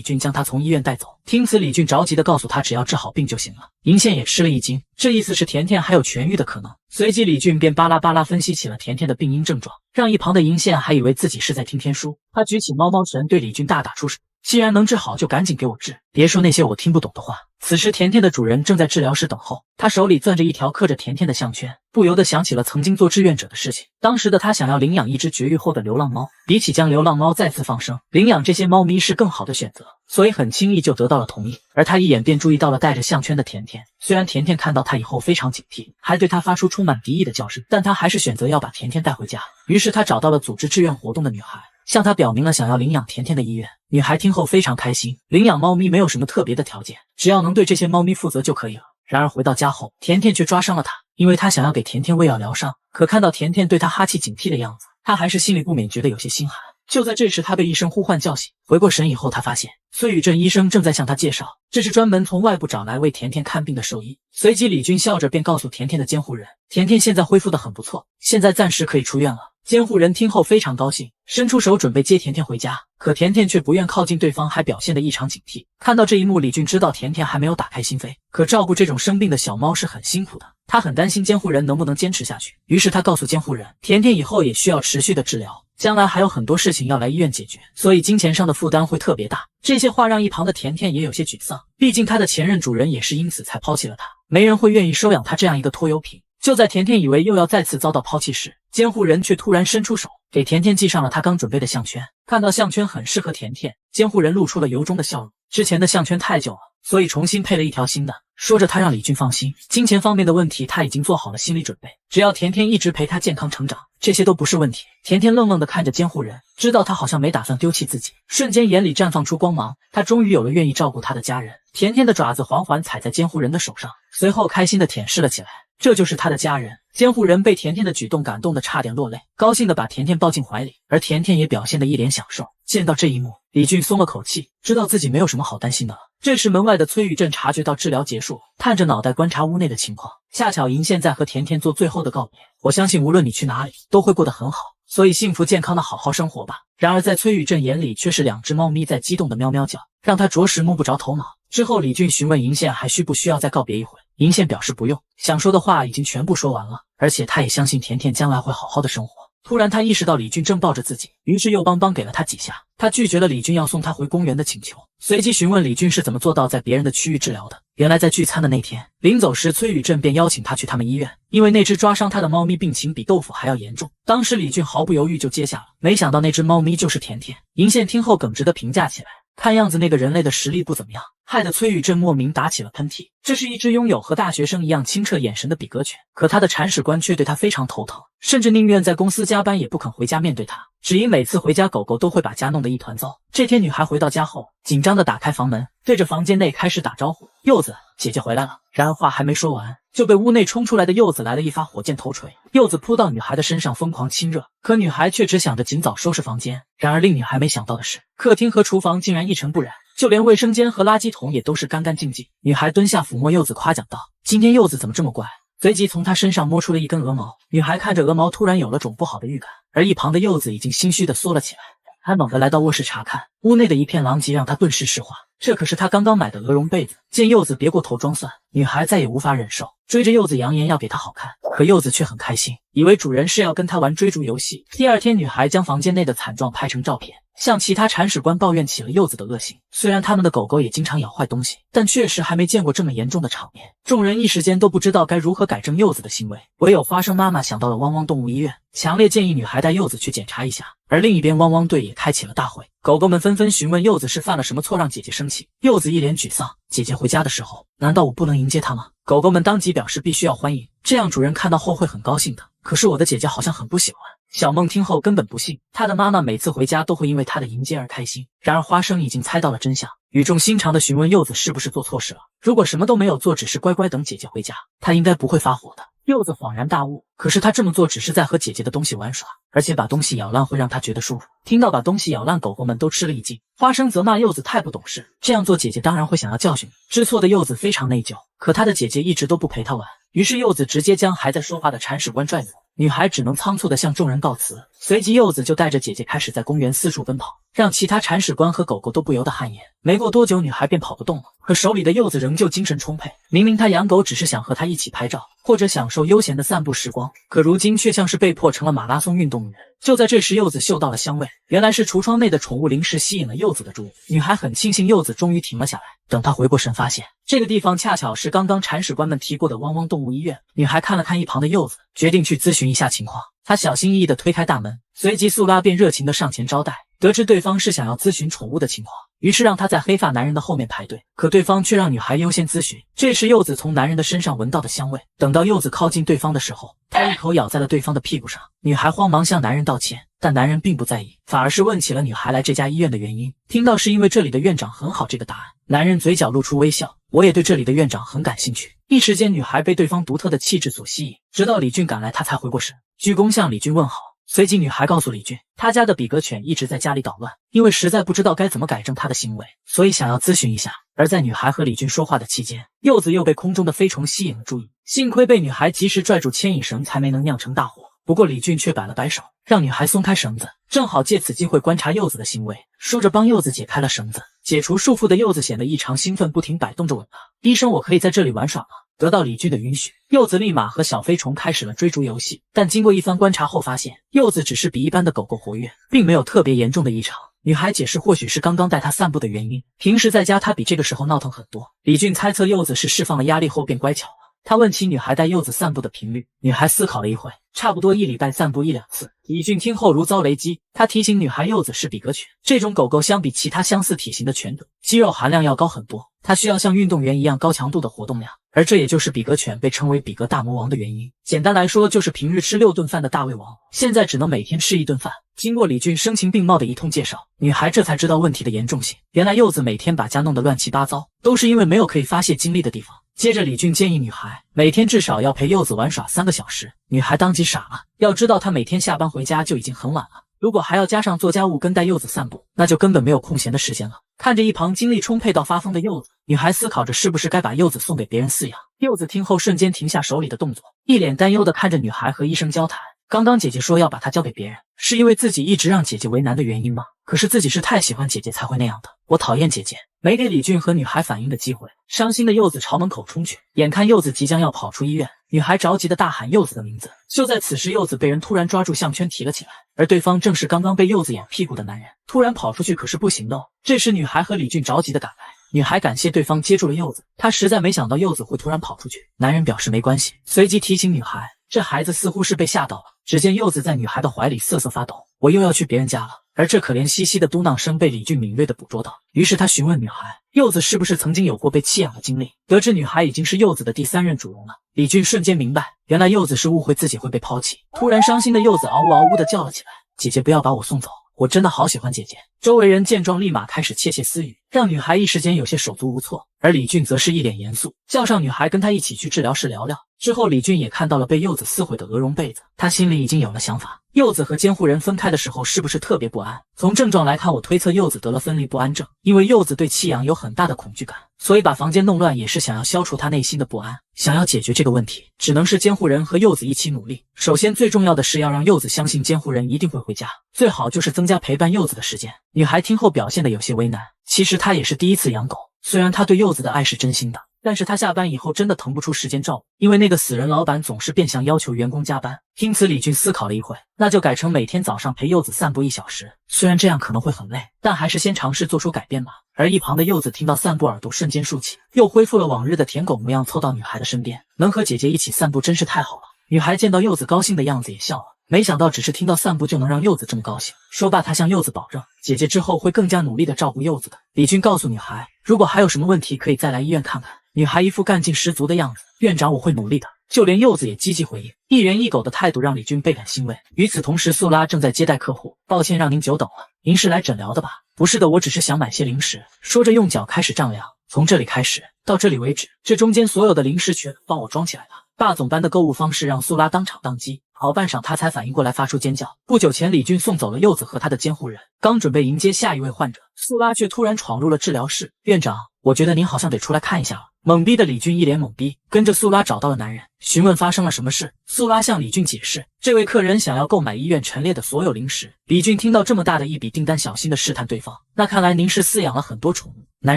[SPEAKER 1] 俊将她从医院带走。听此，李俊着急地告诉他只要治好病就行了。银线也吃了一惊，这意思是甜甜还有痊愈的可能。随即李俊便巴拉巴拉分析起了甜甜的病因症状，让一旁的银线还以为自己是在听天书。他举起猫猫拳对李俊大打出手，既然能治好就赶紧给我治，别说那些我听不懂的话。此时甜甜的主人正在治疗室等候，他手里攥着一条刻着甜甜的项圈，不由得想起了曾经做志愿者的事情。当时的他想要领养一只绝育后的流浪猫，比起将流浪猫再次放生，领养这些猫咪是更好的选择，所以很轻易就得到了同意。而他一眼便注意到了带着项圈的甜甜，虽然甜甜看到他以后非常警惕，还对他发出充满敌意的叫声，但他还是选择要把甜甜带回家。于是他找到了组织志愿活动的女孩，向她表明了想要领养甜甜的意愿。女孩听后非常开心，领养猫咪没有什么特别的条件，只要能对这些猫咪负责就可以了。然而回到家后，甜甜却抓伤了她，因为她想要给甜甜喂药疗伤，可看到甜甜对她哈气警惕的样子，她还是心里不免觉得有些心寒。就在这时，她被一声呼唤叫醒，回过神以后，她发现崔宇镇医生正在向她介绍，这是专门从外部找来为甜甜看病的兽医。随即李军笑着便告诉甜甜的监护人，甜甜现在恢复得很不错，现在暂时可以出院了。监护人听后非常高兴，伸出手准备接甜甜回家，可甜甜却不愿靠近对方，还表现得异常警惕。看到这一幕，李俊知道甜甜还没有打开心扉，可照顾这种生病的小猫是很辛苦的，他很担心监护人能不能坚持下去。于是他告诉监护人，甜甜以后也需要持续的治疗，将来还有很多事情要来医院解决，所以金钱上的负担会特别大。这些话让一旁的甜甜也有些沮丧，毕竟她的前任主人也是因此才抛弃了她，没人会愿意收养她这样一个拖油瓶。就在甜甜以为又要再次遭到抛弃时，监护人却突然伸出手，给甜甜系上了他刚准备的项圈。看到项圈很适合甜甜，监护人露出了由衷的笑容。之前的项圈太旧了，所以重新配了一条新的。说着，他让李俊放心，金钱方面的问题他已经做好了心理准备，只要甜甜一直陪他健康成长，这些都不是问题。甜甜愣愣地看着监护人，知道他好像没打算丢弃自己，瞬间眼里绽放出光芒，他终于有了愿意照顾他的家人。甜甜的爪子缓缓踩在监护人的手上，随后开心地舔舐了起来。这就是他的家人。监护人被甜甜的举动感动得差点落泪，高兴地把甜甜抱进怀里，而甜甜也表现得一脸享受。见到这一幕，李俊松了口气，知道自己没有什么好担心的了。这时门外的崔宇镇察觉到治疗结束，探着脑袋观察屋内的情况，恰巧银现在和甜甜做最后的告别。我相信无论你去哪里都会过得很好，所以幸福健康的好好生活吧。然而在崔宇镇眼里却是两只猫咪在激动的喵喵叫，让他着实摸不着头脑。之后李俊询问银线还需不需要再告别一回，银线表示不用，想说的话已经全部说完了，而且他也相信甜甜将来会好好的生活。突然他意识到李俊正抱着自己，于是又邦邦给了他几下。他拒绝了李俊要送他回公园的请求，随即询问李俊是怎么做到在别人的区域治疗的。原来在聚餐的那天，临走时崔宇镇便邀请他去他们医院，因为那只抓伤他的猫咪病情比豆腐还要严重。当时李俊毫不犹豫就接下了，没想到那只猫咪就是甜甜。银线听后耿直地评价起来，看样子那个人类的实力不怎么样，害得崔宇镇莫名打起了喷嚏。这是一只拥有和大学生一样清澈眼神的比格犬，可他的铲屎官却对他非常头疼，甚至宁愿在公司加班也不肯回家面对他，只因每次回家狗狗都会把家弄得一团糟。这天女孩回到家后，紧张地打开房门，对着房间内开始打招呼，柚子姐姐回来了。然而话还没说完，就被屋内冲出来的柚子来了一发火箭头锤，柚子扑到女孩的身上疯狂亲热，可女孩却只想着尽早收拾房间。然而令女孩没想到的是，客厅和厨房竟然一尘不染，就连卫生间和垃圾桶也都是干干净净。女孩蹲下抚摸柚子夸奖道，今天柚子怎么这么乖，随即从她身上摸出了一根鹅毛。女孩看着鹅毛突然有了种不好的预感，而一旁的柚子已经心虚地缩了起来。她猛地来到卧室查看，屋内的一片狼藉让她顿时石化，这可是她刚刚买的鹅绒被子。见柚子别过头装蒜，女孩再也无法忍受，追着柚子扬言要给她好看，可柚子却很开心，以为主人是要跟她玩追逐游戏。第二天，女孩将房间内的惨状拍成照片，向其他铲屎官抱怨起了柚子的恶行。虽然他们的狗狗也经常咬坏东西，但确实还没见过这么严重的场面。众人一时间都不知道该如何改正柚子的行为，唯有花生妈妈想到了汪汪动物医院，强烈建议女孩带柚子去检查一下。而另一边，汪汪队也开启了大会，狗狗们纷纷询问柚子是犯了什么错让姐姐生气。柚子一脸沮丧，姐姐回家的时候，难道我不能迎接她吗？狗狗们当即表示必须要欢迎，这样主人看到后会很高兴的。可是我的姐姐好像很不喜欢，小梦听后根本不信，她的妈妈每次回家都会因为她的迎接而开心。然而花生已经猜到了真相，语重心长地询问柚子是不是做错事了。如果什么都没有做，只是乖乖等姐姐回家，她应该不会发火的。柚子恍然大悟，可是她这么做只是在和姐姐的东西玩耍，而且把东西咬烂会让她觉得舒服。听到把东西咬烂，狗狗们都吃了一惊。花生责骂柚子太不懂事，这样做姐姐当然会想要教训你。知错的柚子非常内疚，可她的姐姐一直都不陪她玩，于是柚子直接将还在说话的铲屎官拽走。女孩只能仓促地向众人告辞，随即柚子就带着姐姐开始在公园四处奔跑，让其他铲屎官和狗狗都不由得汗颜。没过多久，女孩便跑不动了，可手里的柚子仍旧精神充沛。明明她养狗只是想和它一起拍照，或者享受悠闲的散步时光，可如今却像是被迫成了马拉松运动员。就在这时，柚子嗅到了香味，原来是橱窗内的宠物零食吸引了柚子的注意。女孩很庆幸柚子终于停了下来。等她回过神，发现这个地方恰巧是刚刚铲屎官们提过的汪汪动物医院。女孩看了看一旁的柚子，决定去咨询一下情况。她小心翼翼地推开大门，随即素拉便热情地上前招待。得知对方是想要咨询宠物的情况，于是让她在黑发男人的后面排队，可对方却让女孩优先咨询。这时柚子从男人的身上闻到的香味，等到柚子靠近对方的时候，她一口咬在了对方的屁股上。女孩慌忙向男人道歉，但男人并不在意，反而是问起了女孩来这家医院的原因。听到是因为这里的院长很好这个答案，男人嘴角露出微笑，我也对这里的院长很感兴趣。一时间，女孩被对方独特的气质所吸引，直到李俊赶来，她才回过神，鞠躬向李俊问好。随即女孩告诉李俊，她家的比格犬一直在家里捣乱，因为实在不知道该怎么改正它的行为，所以想要咨询一下。而在女孩和李俊说话的期间，柚子又被空中的飞虫吸引了注意，幸亏被女孩及时拽住牵引绳，才没能酿成大祸。不过李俊却摆了摆手，让女孩松开绳子，正好借此机会观察柚子的行为。说着帮柚子解开了绳子，解除束缚的柚子显得异常兴奋，不停摆动着吻他。医生，我可以在这里玩耍吗？得到李俊的允许，柚子立马和小飞虫开始了追逐游戏。但经过一番观察后发现，柚子只是比一般的狗狗活跃，并没有特别严重的异常。女孩解释，或许是刚刚带它散步的原因，平时在家它比这个时候闹腾很多。李俊猜测柚子是释放了压力后变乖巧了。他问起女孩带柚子散步的频率，女孩思考了一会，差不多1礼拜散步1-2次。李俊听后如遭雷击，他提醒女孩，柚子是比格犬，这种狗狗相比其他相似体型的犬种，肌肉含量要高很多，它需要像运动员一样高强度的活动量，而这也就是比格犬被称为比格大魔王的原因。简单来说，就是平日吃6顿饭的大胃王，现在只能每天吃1顿饭。经过李俊声情并茂的一通介绍，女孩这才知道问题的严重性。原来柚子每天把家弄得乱七八糟，都是因为没有可以发泄精力的地方。接着李俊建议女孩每天至少要陪柚子玩耍3个小时，女孩当即傻了。要知道她每天下班回家就已经很晚了，如果还要加上做家务跟带柚子散步，那就根本没有空闲的时间了。看着一旁精力充沛到发疯的柚子，女孩思考着是不是该把柚子送给别人饲养。柚子听后瞬间停下手里的动作，一脸担忧地看着女孩和医生交谈。刚刚姐姐说要把它交给别人，是因为自己一直让姐姐为难的原因吗？可是自己是太喜欢姐姐才会那样的，我讨厌姐姐。没给李俊和女孩反应的机会，伤心的柚子朝门口冲去。眼看柚子即将要跑出医院，女孩着急地大喊柚子的名字。就在此时，柚子被人突然抓住项圈提了起来，而对方正是刚刚被柚子咬屁股的男人。突然跑出去可是不行的哦。这时女孩和李俊着急地赶来，女孩感谢对方接住了柚子，她实在没想到柚子会突然跑出去。男人表示没关系，随即提醒女孩，这孩子似乎是被吓到了。只见柚子在女孩的怀里瑟瑟发抖，我又要去别人家了。而这可怜兮兮的嘟囔声被李俊敏锐地捕捉到，于是他询问女孩，柚子是不是曾经有过被弃养的经历。得知女孩已经是柚子的第3任主人了，李俊瞬间明白，原来柚子是误会自己会被抛弃。突然伤心的柚子嗷呜嗷呜地叫了起来，姐姐不要把我送走，我真的好喜欢姐姐。周围人见状立马开始窃窃私语，让女孩一时间有些手足无措。而李俊则是一脸严肃，叫上女孩跟他一起去治疗室聊聊。之后李俊也看到了被柚子撕毁的鹅绒被子，他心里已经有了想法，柚子和监护人分开的时候是不是特别不安？从症状来看，我推测柚子得了分离不安症，因为柚子对弃养有很大的恐惧感，所以把房间弄乱也是想要消除他内心的不安。想要解决这个问题，只能是监护人和柚子一起努力。首先最重要的是要让柚子相信监护人一定会回家，最好就是增加陪伴柚子的时间。女孩听后表现得有些为难，其实她也是第一次养狗，虽然她对柚子的爱是真心的，但是她下班以后真的腾不出时间照顾，因为那个死人老板总是变相要求员工加班。因此李俊思考了一会，那就改成每天早上陪柚子散步1小时。虽然这样可能会很累，但还是先尝试做出改变吧。而一旁的柚子听到散步，耳朵瞬间竖起，又恢复了往日的舔狗模样，凑到女孩的身边，能和姐姐一起散步真是太好了。女孩见到柚子高兴的样子也笑了，没想到只是听到散步就能让柚子这么高兴。说罢，她向柚子保证，姐姐之后会更加努力地照顾柚子的。李俊告诉女孩，如果还有什么问题可以再来医院看看。女孩一副干劲十足的样子，院长我会努力的。就连柚子也积极回应。一人一狗的态度让李俊倍感欣慰。与此同时，素拉正在接待客户。抱歉让您久等了，您是来诊疗的吧？不是的，我只是想买些零食。说着用脚开始丈量，从这里开始到这里为止，这中间所有的零食全帮我装起来吧。霸总般的购物方式让素拉当场宕机，好半晌他才反应过来，发出尖叫。不久前李俊送走了柚子和他的监护人，刚准备迎接下一位患者，素拉却突然闯入了治疗室。院长，我觉得您好像得出来看一下了。懵逼的李俊一脸懵逼，跟着素拉找到了男人，询问发生了什么事。素拉向李俊解释，这位客人想要购买医院陈列的所有零食。李俊听到这么大的一笔订单，小心地试探对方，那看来您是饲养了很多宠物。男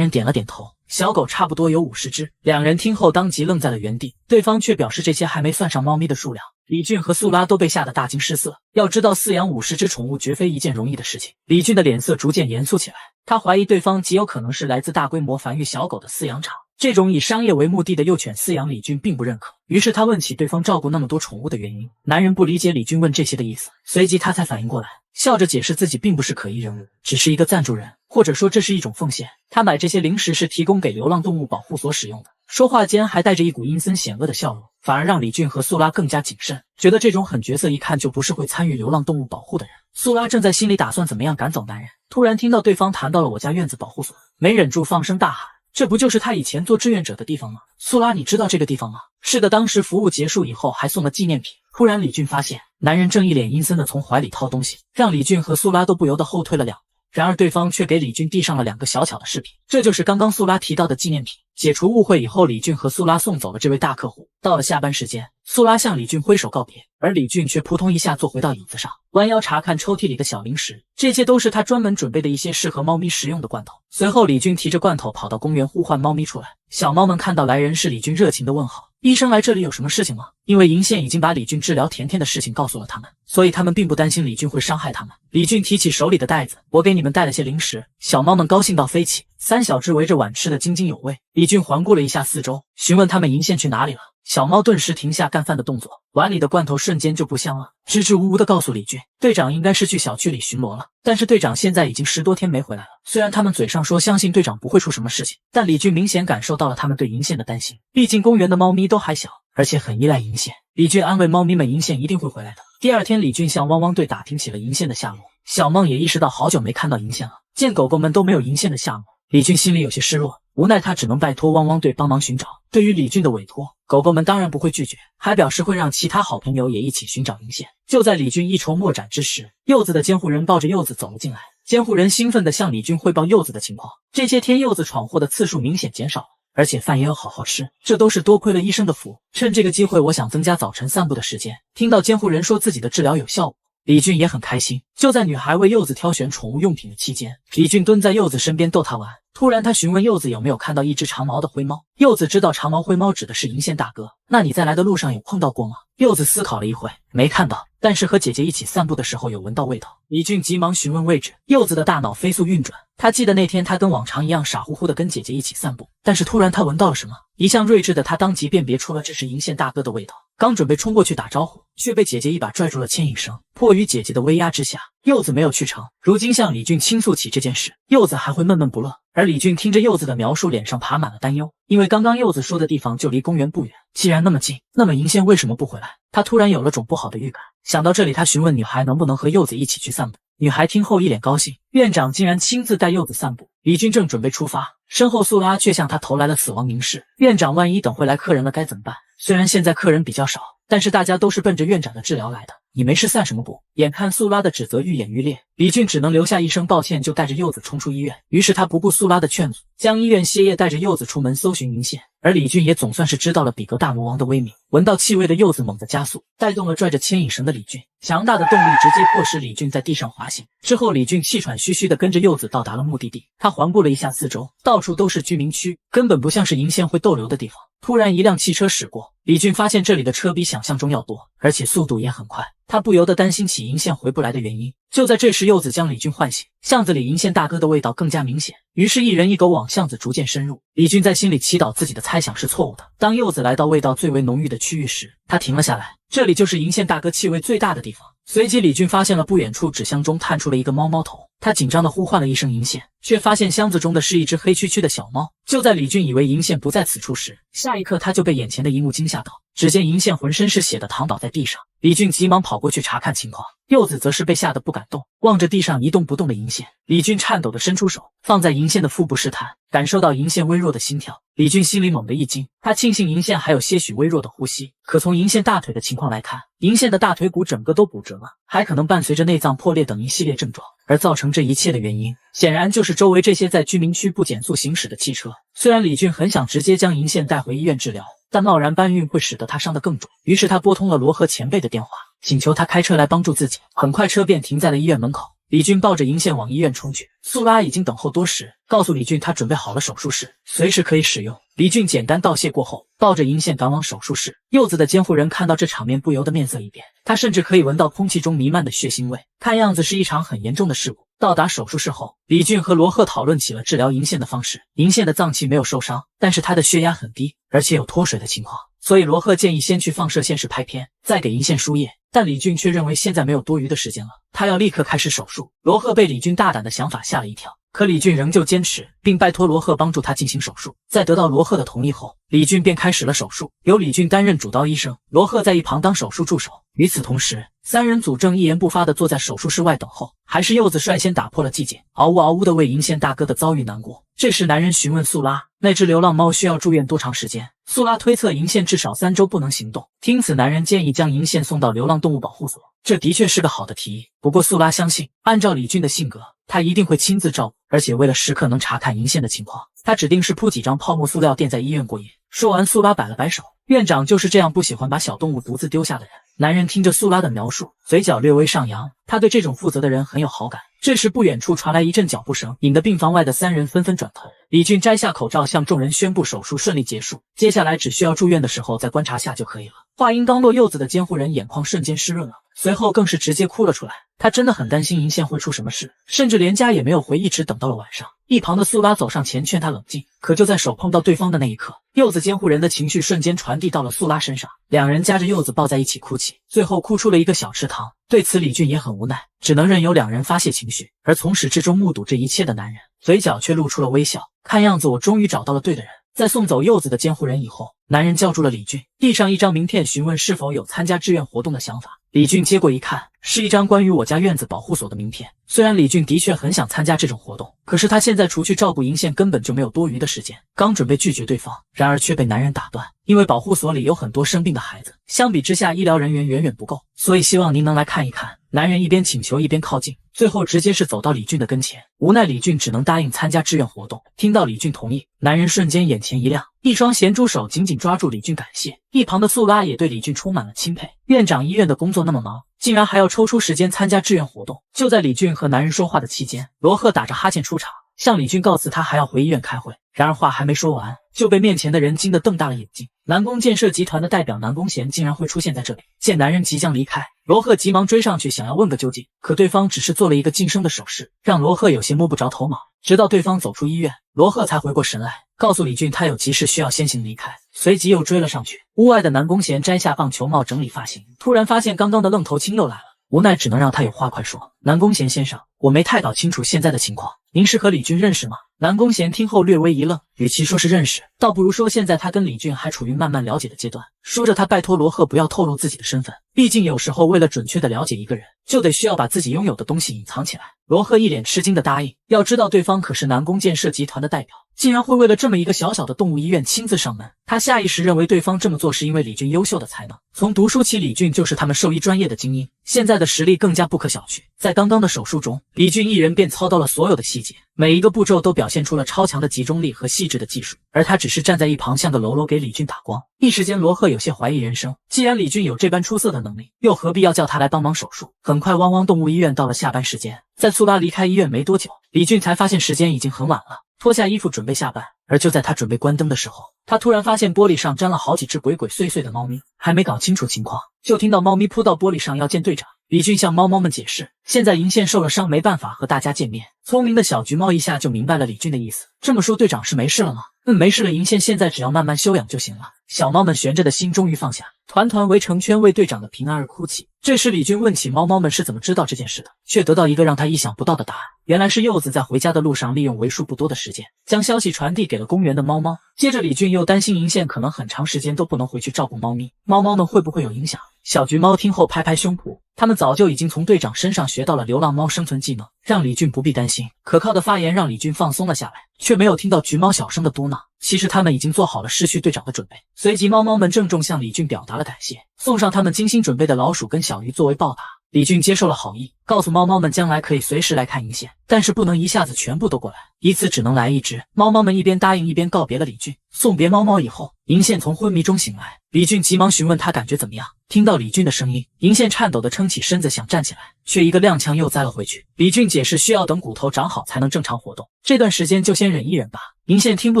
[SPEAKER 1] 人点了点头，小狗差不多有50只。两人听后当即愣在了原地，对方却表示这些还没算上猫咪的数量。李俊和素拉都被吓得大惊失色，要知道饲养50只宠物绝非一件容易的事情。李俊的脸色逐渐严肃起来，他怀疑对方极有可能是来自大规模繁育小狗的饲养场。这种以商业为目的的幼犬饲养，李俊并不认可。于是他问起对方照顾那么多宠物的原因。男人不理解李俊问这些的意思，随即他才反应过来，笑着解释自己并不是可疑人物，只是一个赞助人，或者说这是一种奉献。他买这些零食是提供给流浪动物保护所使用的。说话间还带着一股阴森险恶的笑容，反而让李俊和素拉更加谨慎，觉得这种狠角色一看就不是会参与流浪动物保护的人。素拉正在心里打算怎么样赶走男人，突然听到对方谈到了我家院子保护所，没忍住放声大喊，这不就是他以前做志愿者的地方吗？素拉，你知道这个地方吗？是的，当时服务结束以后还送了纪念品。突然李俊发现男人正一脸阴森的从怀里掏东西，让李俊和素拉都不由得后退了2步。然而对方却给李俊递上了2个小巧的饰品，这就是刚刚素拉提到的纪念品。解除误会以后，李俊和素拉送走了这位大客户。到了下班时间，素拉向李俊挥手告别，而李俊却扑通一下坐回到椅子上，弯腰查看抽屉里的小零食，这些都是他专门准备的一些适合猫咪食用的罐头。随后李俊提着罐头跑到公园呼唤猫咪出来，小猫们看到来人是李俊，热情的问好，医生来这里有什么事情吗？因为银线已经把李俊治疗甜甜的事情告诉了他们，所以他们并不担心李俊会伤害他们。李俊提起手里的袋子，我给你们带了些零食。小猫们高兴到飞起，3小只围着碗吃得津津有味。李俊环顾了一下四周，询问他们银线去哪里了。小猫顿时停下干饭的动作，碗里的罐头瞬间就不香了，支支吾吾地告诉李俊，队长应该是去小区里巡逻了，但是队长现在已经10多天没回来了。虽然他们嘴上说相信队长不会出什么事情，但李俊明显感受到了他们对银线的担心，毕竟公园的猫咪都还小，而且很依赖银线。李俊安慰猫咪们，银线一定会回来的。第二天，李俊向汪汪队打听起了银线的下落，小梦也意识到好久没看到银线了，见狗狗们都没有银线的下落，李俊心里有些失落，无奈他只能拜托汪汪队帮忙寻找。对于李俊的委托，狗狗们当然不会拒绝，还表示会让其他好朋友也一起寻找银线。就在李俊一筹莫展之时，柚子的监护人抱着柚子走了进来，监护人兴奋地向李俊汇报柚子的情况。这些天柚子闯祸的次数明显减少了，而且饭也有好好吃，这都是多亏了医生的福。趁这个机会，我想增加早晨散步的时间。听到监护人说自己的治疗有效果，李俊也很开心。就在女孩为柚子挑选宠物用品的期间，李俊蹲在柚子身边逗她玩。突然他询问柚子有没有看到一只长毛的灰猫。柚子知道长毛灰猫指的是银线大哥，那你在来的路上有碰到过吗？柚子思考了一会，没看到，但是和姐姐一起散步的时候有闻到味道。李俊急忙询问位置，柚子的大脑飞速运转，他记得那天他跟往常一样傻乎乎的跟姐姐一起散步，但是突然他闻到了什么，一向睿智的他当即辨别出了这是银线大哥的味道，刚准备冲过去打招呼，却被姐姐一把拽住了牵引绳。迫于姐姐的威压之下，柚子没有去成。如今向李俊倾诉起这件事，柚子还会闷闷不乐，而李俊听着柚子的描述，脸上爬满了担忧，因为刚刚柚子说的地方就离公园不远，既然那么近，那么银线为什么不回来？他突然有了种不好的预感。想到这里，他询问女孩能不能和柚子一起去散步。女孩听后一脸高兴，院长竟然亲自带柚子散步。李俊正准备出发，身后素拉却向他投来了死亡凝视。院长，万一等会来客人了该怎么办？虽然现在客人比较少，但是大家都是奔着院长的治疗来的，你没事散什么步？眼看素拉的指责愈演愈烈，李俊只能留下一声抱歉，就带着柚子冲出医院。于是他不顾素拉的劝阻，将医院歇业，带着柚子出门搜寻银线。而李俊也总算是知道了比格大魔王的威名，闻到气味的柚子猛地加速，带动了拽着牵引绳的李俊。强大的动力直接迫使李俊在地上滑行。之后李俊气喘吁吁地跟着柚子到达了目的地。他环顾了一下四周，到处都是居民区，根本不像是银线会逗留的地方。突然一辆汽车驶过，李俊发现这里的车比想象中要多，而且速度也很快。他不由得担心起银线回不来的原因。就在这时，柚子将李俊唤醒，巷子里银线大哥的味道更加明显，于是一人一狗往巷子逐渐深入。李俊在心里祈祷自己的猜想是错误的。当柚子来到味道最为浓郁的区域时，他停了下来，这里就是银线大哥气味最大的地方。随即李俊发现了不远处纸箱中探出了一个猫猫头，他紧张地呼唤了一声银线，却发现箱子中的是一只黑黢黢的小猫。就在李俊以为银线不在此处时，下一刻他就被眼前的一幕惊吓到。只见银线浑身是血的躺倒在地上，李俊急忙跑过去查看情况，柚子则是被吓得不敢动，望着地上一动不动的银线，李俊颤抖地伸出手放在银线的腹部试探，感受到银线微弱的心跳，李俊心里猛地一惊，他庆幸银线还有些许微弱的呼吸，可从银线大腿的情况来看，银线的大腿骨整个都骨折了，还可能伴随着内脏破裂等一系列症状，而造成这一切的原因，显然就是周围这些在居民区不减速行驶的汽车。虽然李俊很想直接将银线带回医院治疗，但贸然搬运会使得他伤得更重，于是他拨通了罗赫前辈的电话，请求他开车来帮助自己。很快车便停在了医院门口，李俊抱着银线往医院冲去，苏拉已经等候多时，告诉李俊他准备好了手术室，随时可以使用。李俊简单道谢过后，抱着银线赶往手术室。柚子的监护人看到这场面不由得面色一变，他甚至可以闻到空气中弥漫的血腥味，看样子是一场很严重的事故。到达手术室后，李俊和罗赫讨论起了治疗银线的方式。银线的脏器没有受伤，但是他的血压很低，而且有脱水的情况，所以罗赫建议先去放射线室拍片，再给银线输液。但李俊却认为现在没有多余的时间了，他要立刻开始手术。罗赫被李俊大胆的想法吓了一跳，可李俊仍旧坚持，并拜托罗赫帮助他进行手术。在得到罗赫的同意后，李俊便开始了手术，由李俊担任主刀医生，罗赫在一旁当手术助手。与此同时，三人组正一言不发地坐在手术室外等候。还是柚子率先打破了寂静，嗷呜嗷呜地为银线大哥的遭遇难过。这时男人询问素拉，那只流浪猫需要住院多长时间？素拉推测银线至少3周不能行动，听此男人建议将银线送到流浪动物保护所。这的确是个好的提议，不过素拉相信，按照李俊的性格，他一定会亲自照顾，而且为了时刻能查看银线的情况，他指定是铺几张泡沫塑料垫在医院过夜。说完，素拉摆了摆手，院长就是这样不喜欢把小动物独自丢下的人。男人听着素拉的描述，嘴角略微上扬，他对这种负责的人很有好感。这时不远处传来一阵脚步声，引得病房外的三人纷纷转头。李俊摘下口罩，向众人宣布手术顺利结束，接下来只需要住院的时候再观察下就可以了。话音刚落，柚子的监护人眼眶瞬间湿润了，随后更是直接哭了出来。他真的很担心银线会出什么事，甚至连家也没有回，一直等到了晚上。一旁的素拉走上前劝他冷静，可就在手碰到对方的那一刻，柚子监护人的情绪瞬间传递到了素拉身上，两人夹着柚子抱在一起哭泣，最后哭出了一个小池塘。对此李俊也很无奈，只能任由两人发泄情绪。而从始至终目睹这一切的男人，嘴角却露出了微笑。看样子我终于找到了对的人。在送走柚子的监护人以后，男人叫住了李俊，递上一张名片，询问是否有参加志愿活动的想法。李俊接过一看，是一张关于我家院子保护所的名片。虽然李俊的确很想参加这种活动，可是他现在除去照顾银线根本就没有多余的时间。刚准备拒绝对方，然而却被男人打断，因为保护所里有很多生病的孩子，相比之下医疗人员远远不够，所以希望您能来看一看。男人一边请求一边靠近，最后直接是走到李俊的跟前。无奈李俊只能答应参加志愿活动。听到李俊同意，男人瞬间眼前一亮，一双咸猪手紧紧抓住李俊感谢。一旁的素拉也对李俊充满了钦佩，院长医院的工作那么忙，竟然还要抽出时间参加志愿活动。就在李俊和男人说话的期间，罗赫打着哈欠出场，向李俊告辞他还要回医院开会。然而话还没说完，就被面前的人惊得瞪大了眼睛。南宫建设集团的代表南宫贤竟然会出现在这里。见男人即将离开，罗赫急忙追上去想要问个究竟，可对方只是做了一个噤声的手势，让罗赫有些摸不着头脑。直到对方走出医院，罗赫才回过神来，告诉李俊他有急事需要先行离开，随即又追了上去。屋外的南宫贤摘下棒球帽整理发型，突然发现刚刚的愣头青又来了，无奈只能让他有话快说。南宫贤先生，我没太搞清楚现在的情况，您是和李俊认识吗？南宫贤听后略微一愣，与其说是认识，倒不如说现在他跟李俊还处于慢慢了解的阶段。说着他拜托罗赫不要透露自己的身份，毕竟有时候为了准确的了解一个人，就得需要把自己拥有的东西隐藏起来。罗赫一脸吃惊的答应，要知道对方可是南宫建设集团的代表，竟然会为了这么一个小小的动物医院亲自上门。他下意识认为对方这么做是因为李俊优秀的才能，从读书起李俊就是他们兽医专业的精英，现在的实力更加不可小觑。在刚刚的手术中，李俊一人便操刀了所有的细节，每一个步骤都表现出了超强的集中力和细致的技术，而他只是站在一旁像个喽啰给李俊打光。一时间罗赫有些怀疑人生，既然李俊有这般出色的能力，又何必要叫他来帮忙手术。很快汪汪动物医院到了下班时间，在苏拉离开医院没多久，李俊才发现时间已经很晚了，脱下衣服准备下班。而就在他准备关灯的时候，他突然发现玻璃上粘了好几只鬼鬼祟祟的猫咪，还没搞清楚情况，就听到猫咪扑到玻璃上要见队长。李俊向猫猫们解释，现在银线受了伤，没办法和大家见面，聪明的小橘猫一下就明白了李俊的意思。这么说，队长是没事了吗？没事了，银线现在只要慢慢休养就行了。小猫们悬着的心终于放下，团团围成圈为队长的平安而哭泣。这时李俊问起猫猫们是怎么知道这件事的，却得到一个让他意想不到的答案。原来是柚子在回家的路上利用为数不多的时间，将消息传递给了公园的猫猫。接着李俊又担心银线可能很长时间都不能回去照顾猫咪，猫猫们会不会有影响？小橘猫听后拍拍胸脯，他们早就已经从队长身上学到了流浪猫生存技能，让李俊不必担心。可靠的发言让李俊放松了下来，却没有听到橘猫小声的嘟囔。其实他们已经做好了失去队长的准备。随即猫猫们郑重向李俊表达了感谢，送上他们精心准备的老鼠跟小鱼作为报答。李俊接受了好意，告诉猫猫们将来可以随时来看银线，但是不能一下子全部都过来，一次只能来一只。猫猫们一边答应一边告别了李俊。送别猫猫以后，银线从昏迷中醒来，李俊急忙询问他感觉怎么样。听到李俊的声音，银线颤抖地撑起身子想站起来，却一个踉跄又栽了回去。李俊解释需要等骨头长好才能正常活动，这段时间就先忍一忍吧。银线听不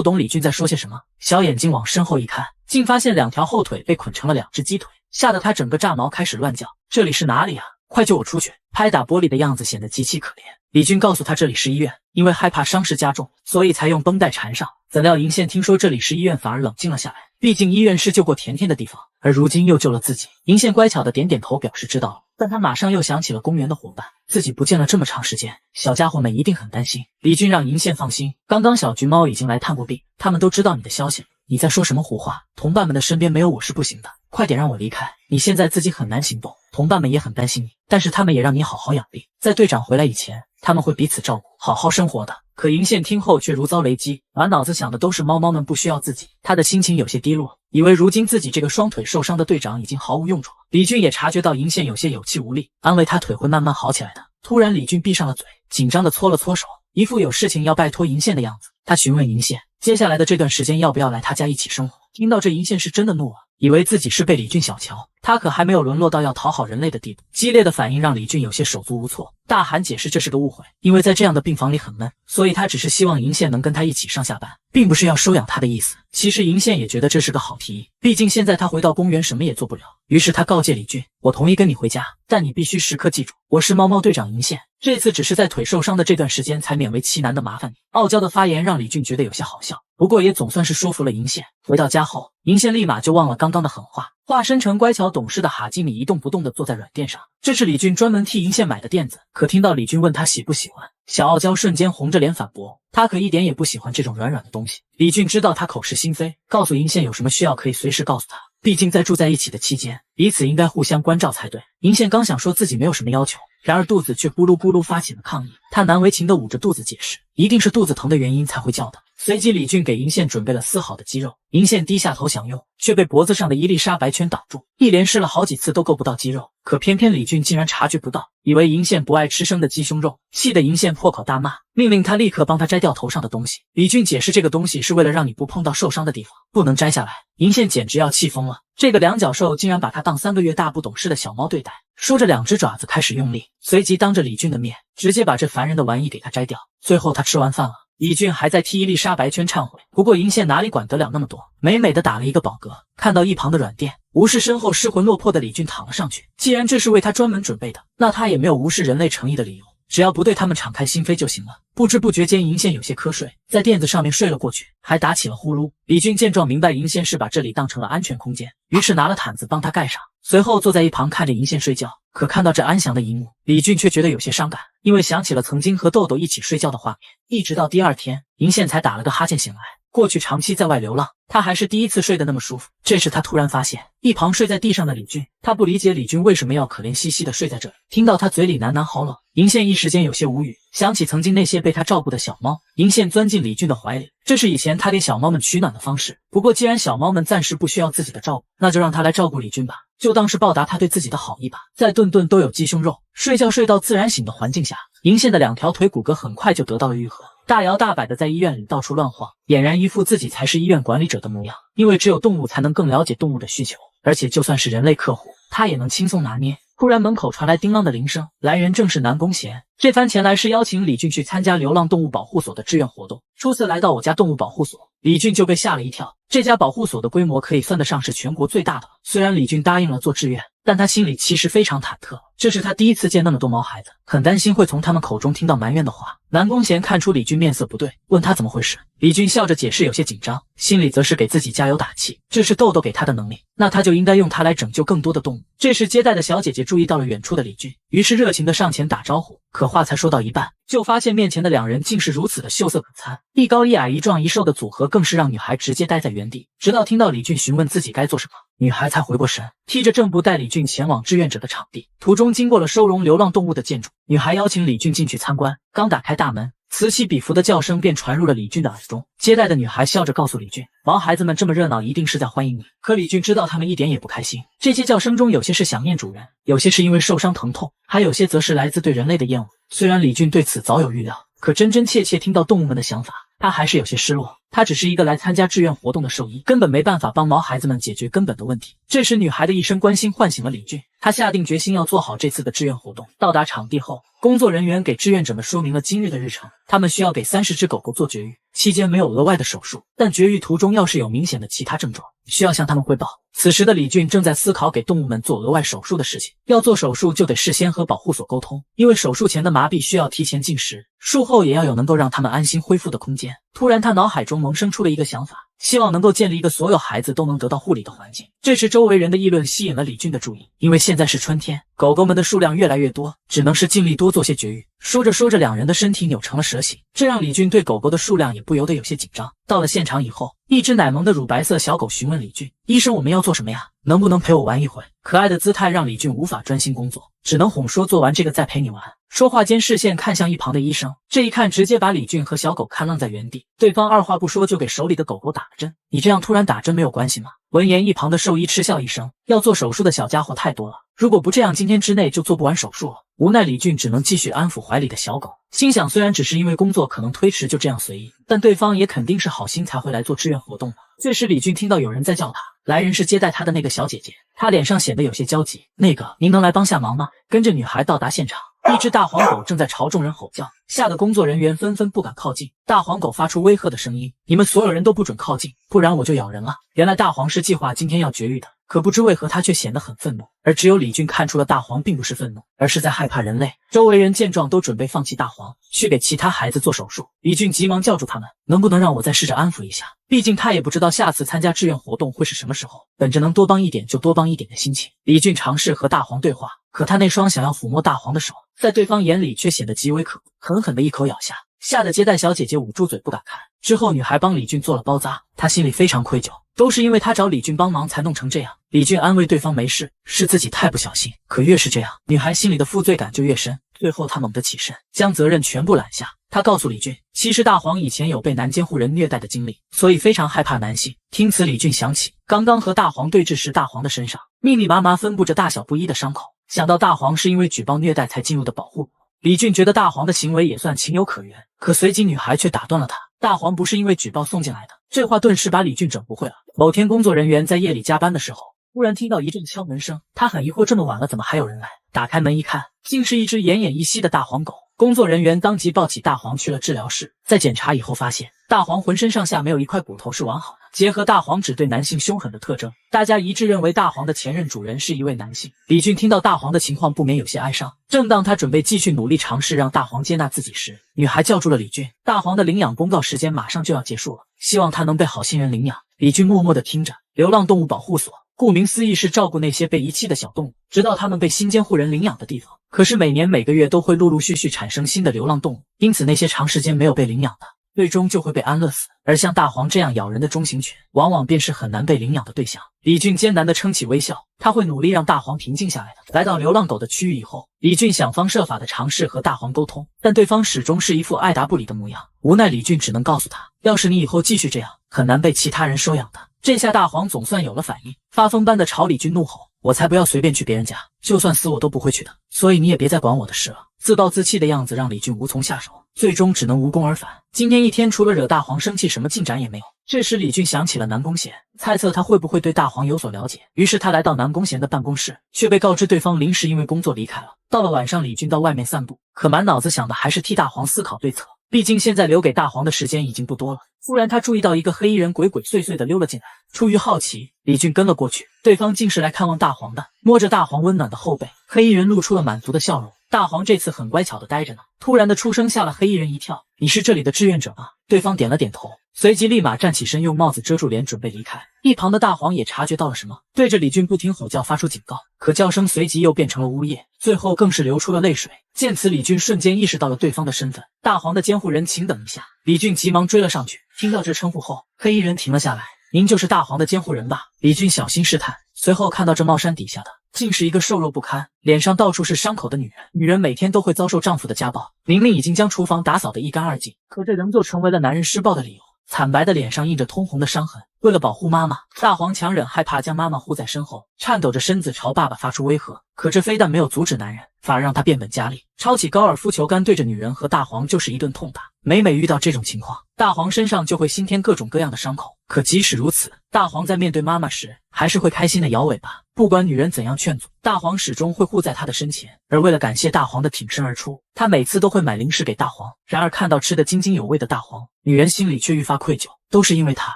[SPEAKER 1] 懂李俊在说些什么，小眼睛往身后一看，竟发现2条后腿被捆成了2只鸡腿，吓得他整个炸毛开始乱叫。这里是哪里啊？快救我出去！拍打玻璃的样子显得极其可怜。李俊告诉他这里是医院，因为害怕伤势加重，所以才用绷带缠上。怎料银线听说这里是医院，反而冷静了下来。毕竟医院是救过甜甜的地方，而如今又救了自己。银线乖巧的点点头表示知道了，但他马上又想起了公园的伙伴，自己不见了这么长时间，小家伙们一定很担心。李俊让银线放心，刚刚小橘猫已经来探过病，他们都知道你的消息了。你在说什么胡话？同伴们的身边没有我是不行的，快点让我离开。你现在自己很难行动，同伴们也很担心你，但是他们也让你好好养病，在队长回来以前，他们会彼此照顾，好好生活的。可银线听后却如遭雷击，满脑子想的都是猫猫们不需要自己，他的心情有些低落，以为如今自己这个双腿受伤的队长已经毫无用处了。李俊也察觉到银线有些有气无力，安慰他腿会慢慢好起来的。突然李俊闭上了嘴，紧张的搓了搓手，一副有事情要拜托银线的样子。他询问银线接下来的这段时间要不要来他家一起生活。听到这，银线是真的怒了，以为自己是被李俊小瞧，他可还没有沦落到要讨好人类的地步。激烈的反应让李俊有些手足无措，大喊解释这是个误会，因为在这样的病房里很闷，所以他只是希望银线能跟他一起上下班，并不是要收养他的意思。其实银线也觉得这是个好提议，毕竟现在他回到公园什么也做不了。于是他告诫李俊，我同意跟你回家，但你必须时刻记住，我是猫猫队长银线，这次只是在腿受伤的这段时间才勉为其难的麻烦你。傲娇的发言让李俊觉得有些好笑，不过也总算是说服了银线。回到家后，银线立马就忘了刚刚的狠话，化身成乖巧懂事的哈基米，一动不动地坐在软垫上。这是李俊专门替银线买的垫子，可听到李俊问他喜不喜欢，小傲娇瞬间红着脸反驳，他可一点也不喜欢这种软软的东西。李俊知道他口是心非，告诉银线有什么需要可以随时告诉他，毕竟在住在一起的期间，彼此应该互相关照才对。银线刚想说自己没有什么要求，然而肚子却咕噜咕噜发起了抗议，他难为情地捂着肚子解释，一定是肚子疼的原因才会叫的。随即李俊给银线准备了丝好的鸡肉，银线低下头想用，却被脖子上的伊丽莎白圈挡住，一连试了好几次都够不到鸡肉，可偏偏李俊竟然察觉不到，以为银线不爱吃生的鸡胸肉，气得银线破口大骂，命令他立刻帮他摘掉头上的东西。李俊解释这个东西是为了让你不碰到受伤的地方，不能摘下来。银线简直要气疯了，这个两脚兽竟然把他当3个月大不懂事的小猫对待。说着2只爪子开始用力，随即当着李俊的面直接把这烦人的玩意给他摘掉。最后他吃完饭了，李俊还在替伊丽莎白圈忏悔，不过银线哪里管得了那么多，美美的打了一个饱嗝。看到一旁的软垫，无视身后失魂落魄的李俊躺了上去。既然这是为他专门准备的，那他也没有无视人类诚意的理由，只要不对他们敞开心扉就行了。不知不觉间，银线有些瞌睡，在垫子上面睡了过去，还打起了呼噜。李俊见状明白银线是把这里当成了安全空间，于是拿了毯子帮他盖上，随后坐在一旁看着银线睡觉。可看到这安详的一幕，李俊却觉得有些伤感，因为想起了曾经和豆豆一起睡觉的画面。一直到第2天，银线才打了个哈欠醒来。过去长期在外流浪，他还是第一次睡得那么舒服。这时他突然发现一旁睡在地上的李俊，他不理解李俊为什么要可怜兮兮地睡在这里。听到他嘴里喃喃好冷，银线一时间有些无语，想起曾经那些被他照顾的小猫，银线钻进李俊的怀里，这是以前他给小猫们取暖的方式。不过既然小猫们暂时不需要自己的照顾，那就让他来照顾李俊吧，就当是报答他对自己的好意吧。在顿顿都有鸡胸肉，睡觉睡到自然醒的环境下，银线的2条腿骨骼很快就得到了愈合，大摇大摆的在医院里到处乱晃，俨然一副自己才是医院管理者的模样。因为只有动物才能更了解动物的需求，而且就算是人类客户，他也能轻松拿捏。突然门口传来叮啷的铃声，来人正是南宫贤。这番前来是邀请李俊去参加流浪动物保护所的志愿活动。初次来到我家动物保护所，李俊就被吓了一跳，这家保护所的规模可以算得上是全国最大的了。虽然李俊答应了做志愿，但他心里其实非常忐忑，这是他第一次见那么多毛孩子，很担心会从他们口中听到埋怨的话。南宫贤看出李俊面色不对，问他怎么回事。李俊笑着解释有些紧张，心里则是给自己加油打气，这是豆豆给他的能力，那他就应该用它来拯救更多的动物。这时接待的小姐姐注意到了远处的李俊，于是热情地上前打招呼，可话才说到一半，就发现面前的两人竟是如此的秀色可餐，一高一矮一壮一瘦的组合更是让女孩直接呆在原地，直到听到李俊询问自己该做什么，女孩才回过神，踢着正步带李俊前往志愿者的场地。途中经过了收容流浪动物的建筑，女孩邀请李俊进去参观，刚打开大门，此起彼伏的叫声便传入了李俊的耳中。接待的女孩笑着告诉李俊，毛孩子们这么热闹，一定是在欢迎你。可李俊知道他们一点也不开心，这些叫声中有些是想念主人，有些是因为受伤疼痛，还有些则是来自对人类的厌恶。虽然李俊对此早有预料，可真真切切听到动物们的想法，他还是有些失落。他只是一个来参加志愿活动的兽医，根本没办法帮毛孩子们解决根本的问题。这时女孩的一声关心唤醒了李俊，他下定决心要做好这次的志愿活动。到达场地后，工作人员给志愿者们说明了今日的日程，他们需要给30只狗狗做绝育，期间没有额外的手术，但绝育途中要是有明显的其他症状，需要向他们汇报。此时的李俊正在思考给动物们做额外手术的事情。要做手术就得事先和保护所沟通，因为手术前的麻痹需要提前进食，术后也要有能够让他们安心恢复的空间。突然他脑海中萌生出了一个想法，希望能够建立一个所有孩子都能得到护理的环境。这时周围人的议论吸引了李俊的注意，因为现在是春天，狗狗们的数量越来越多，只能是尽力多做些绝育。说着说着，两人的身体扭成了蛇形，这让李俊对狗狗的数量也不由得有些紧张。到了现场以后，一只奶萌的乳白色小狗询问李俊，医生，我们要做什么呀？能不能陪我玩一会？可爱的姿态让李俊无法专心工作，只能哄说做完这个再陪你玩。说话间视线看向一旁的医生，这一看直接把李俊和小狗看愣在原地。对方二话不说就给手里的狗狗打了针。你这样突然打针没有关系吗？闻言一旁的兽医嗤笑一声，要做手术的小家伙太多了，如果不这样今天之内就做不完手术了。无奈李俊只能继续安抚怀里的小狗，心想虽然只是因为工作可能推迟就这样随意，但对方也肯定是好心才会来做志愿活动的。这时李俊听到有人在叫他，来人是接待他的那个小姐姐，她脸上显得有些焦急，那个您能来帮下忙吗？跟着女孩到达现场，一只大黄狗正在朝众人吼叫，吓得工作人员纷纷不敢靠近。大黄狗发出威吓的声音，你们所有人都不准靠近，不然我就咬人了。原来大黄是计划今天要绝育的，可不知为何他却显得很愤怒，而只有李俊看出了大黄并不是愤怒，而是在害怕人类。周围人见状都准备放弃大黄，去给其他孩子做手术。李俊急忙叫住他们，能不能让我再试着安抚一下？毕竟他也不知道下次参加志愿活动会是什么时候，本着能多帮一点就多帮一点的心情，李俊尝试和大黄对话，可他那双想要抚摸大黄的手，在对方眼里却显得极为可恶，狠狠的一口咬下，吓得接待小姐姐捂住嘴不敢看。之后女孩帮李俊做了包扎，她心里非常愧疚，都是因为她找李俊帮忙才弄成这样。李俊安慰对方没事，是自己太不小心。可越是这样，女孩心里的负罪感就越深。最后她猛地起身，将责任全部揽下。她告诉李俊，其实大黄以前有被男监护人虐待的经历，所以非常害怕男性。听此李俊想起刚刚和大黄对峙时，大黄的身上密密麻麻分布着大小不一的伤口，想到大黄是因为举报虐待才进入的保护，李俊觉得大黄的行为也算情有可原。可随即女孩却打断了他，大黄不是因为举报送进来的。这话顿时把李俊整不会了。某天工作人员在夜里加班的时候，忽然听到一阵敲门声，他很疑惑，这么晚了怎么还有人来？打开门一看，竟是一只奄奄一息的大黄狗。工作人员当即抱起大黄去了治疗室，在检查以后发现大黄浑身上下没有一块骨头是完好的。结合大黄只对男性凶狠的特征，大家一致认为大黄的前任主人是一位男性。李俊听到大黄的情况不免有些哀伤，正当他准备继续努力尝试让大黄接纳自己时，女孩叫住了李俊，大黄的领养公告时间马上就要结束了，希望他能被好心人领养。李俊默默地听着。流浪动物保护所顾名思义是照顾那些被遗弃的小动物，直到他们被新监护人领养的地方。可是每年每个月都会陆陆续续产生新的流浪动物，因此那些长时间没有被领养的最终就会被安乐死，而像大黄这样咬人的中型犬，往往便是很难被领养的对象。李俊艰难地撑起微笑，他会努力让大黄平静下来的。来到流浪狗的区域以后，李俊想方设法地尝试和大黄沟通，但对方始终是一副爱答不理的模样。无奈李俊只能告诉他，要是你以后继续这样，很难被其他人收养的。这下大黄总算有了反应，发疯般的朝李俊怒吼，我才不要随便去别人家，就算死我都不会去的，所以你也别再管我的事了。自暴自弃的样子让李俊无从下手，最终只能无功而返。今天一天除了惹大黄生气，什么进展也没有。这时李俊想起了南宫贤，猜测他会不会对大黄有所了解，于是他来到南宫贤的办公室，却被告知对方临时因为工作离开了。到了晚上，李俊到外面散步，可满脑子想的还是替大黄思考对策。毕竟现在留给大黄的时间已经不多了。忽然他注意到一个黑衣人鬼鬼祟祟的溜了进来，出于好奇，李俊跟了过去。对方竟是来看望大黄的，摸着大黄温暖的后背，黑衣人露出了满足的笑容。大黄这次很乖巧的待着呢。突然的出声吓了黑衣人一跳，你是这里的志愿者吗？对方点了点头，随即立马站起身，用帽子遮住脸准备离开。一旁的大黄也察觉到了什么，对着李俊不停吼叫，发出警告，可叫声随即又变成了呜咽，最后更是流出了泪水。见此，李俊瞬间意识到了对方的身份，大黄的监护人，请等一下。李俊急忙追了上去，听到这称呼后，黑衣人停了下来，您就是大黄的监护人吧？李俊小心试探，随后看到这帽衫底下的竟是一个瘦弱不堪、脸上到处是伤口的女人。女人每天都会遭受丈夫的家暴，明明已经将厨房打扫得一干二净，可这仍旧成为了男人施暴的理由。惨白的脸上印着通红的伤痕。为了保护妈妈，大黄强忍害怕，将妈妈护在身后，颤抖着身子朝爸爸发出威吓。可这非但没有阻止男人，反而让他变本加厉，抄起高尔夫球杆对着女人和大黄就是一顿痛打。每遇到这种情况，大黄身上就会新添各种各样的伤口。可即使如此，大黄在面对妈妈时，还是会开心的摇尾巴。不管女人怎样劝阻，大黄始终会护在她的身前。而为了感谢大黄的挺身而出，他每次都会买零食给大黄。然而看到吃得津津有味的大黄，女人心里却愈发愧疚，都是因为他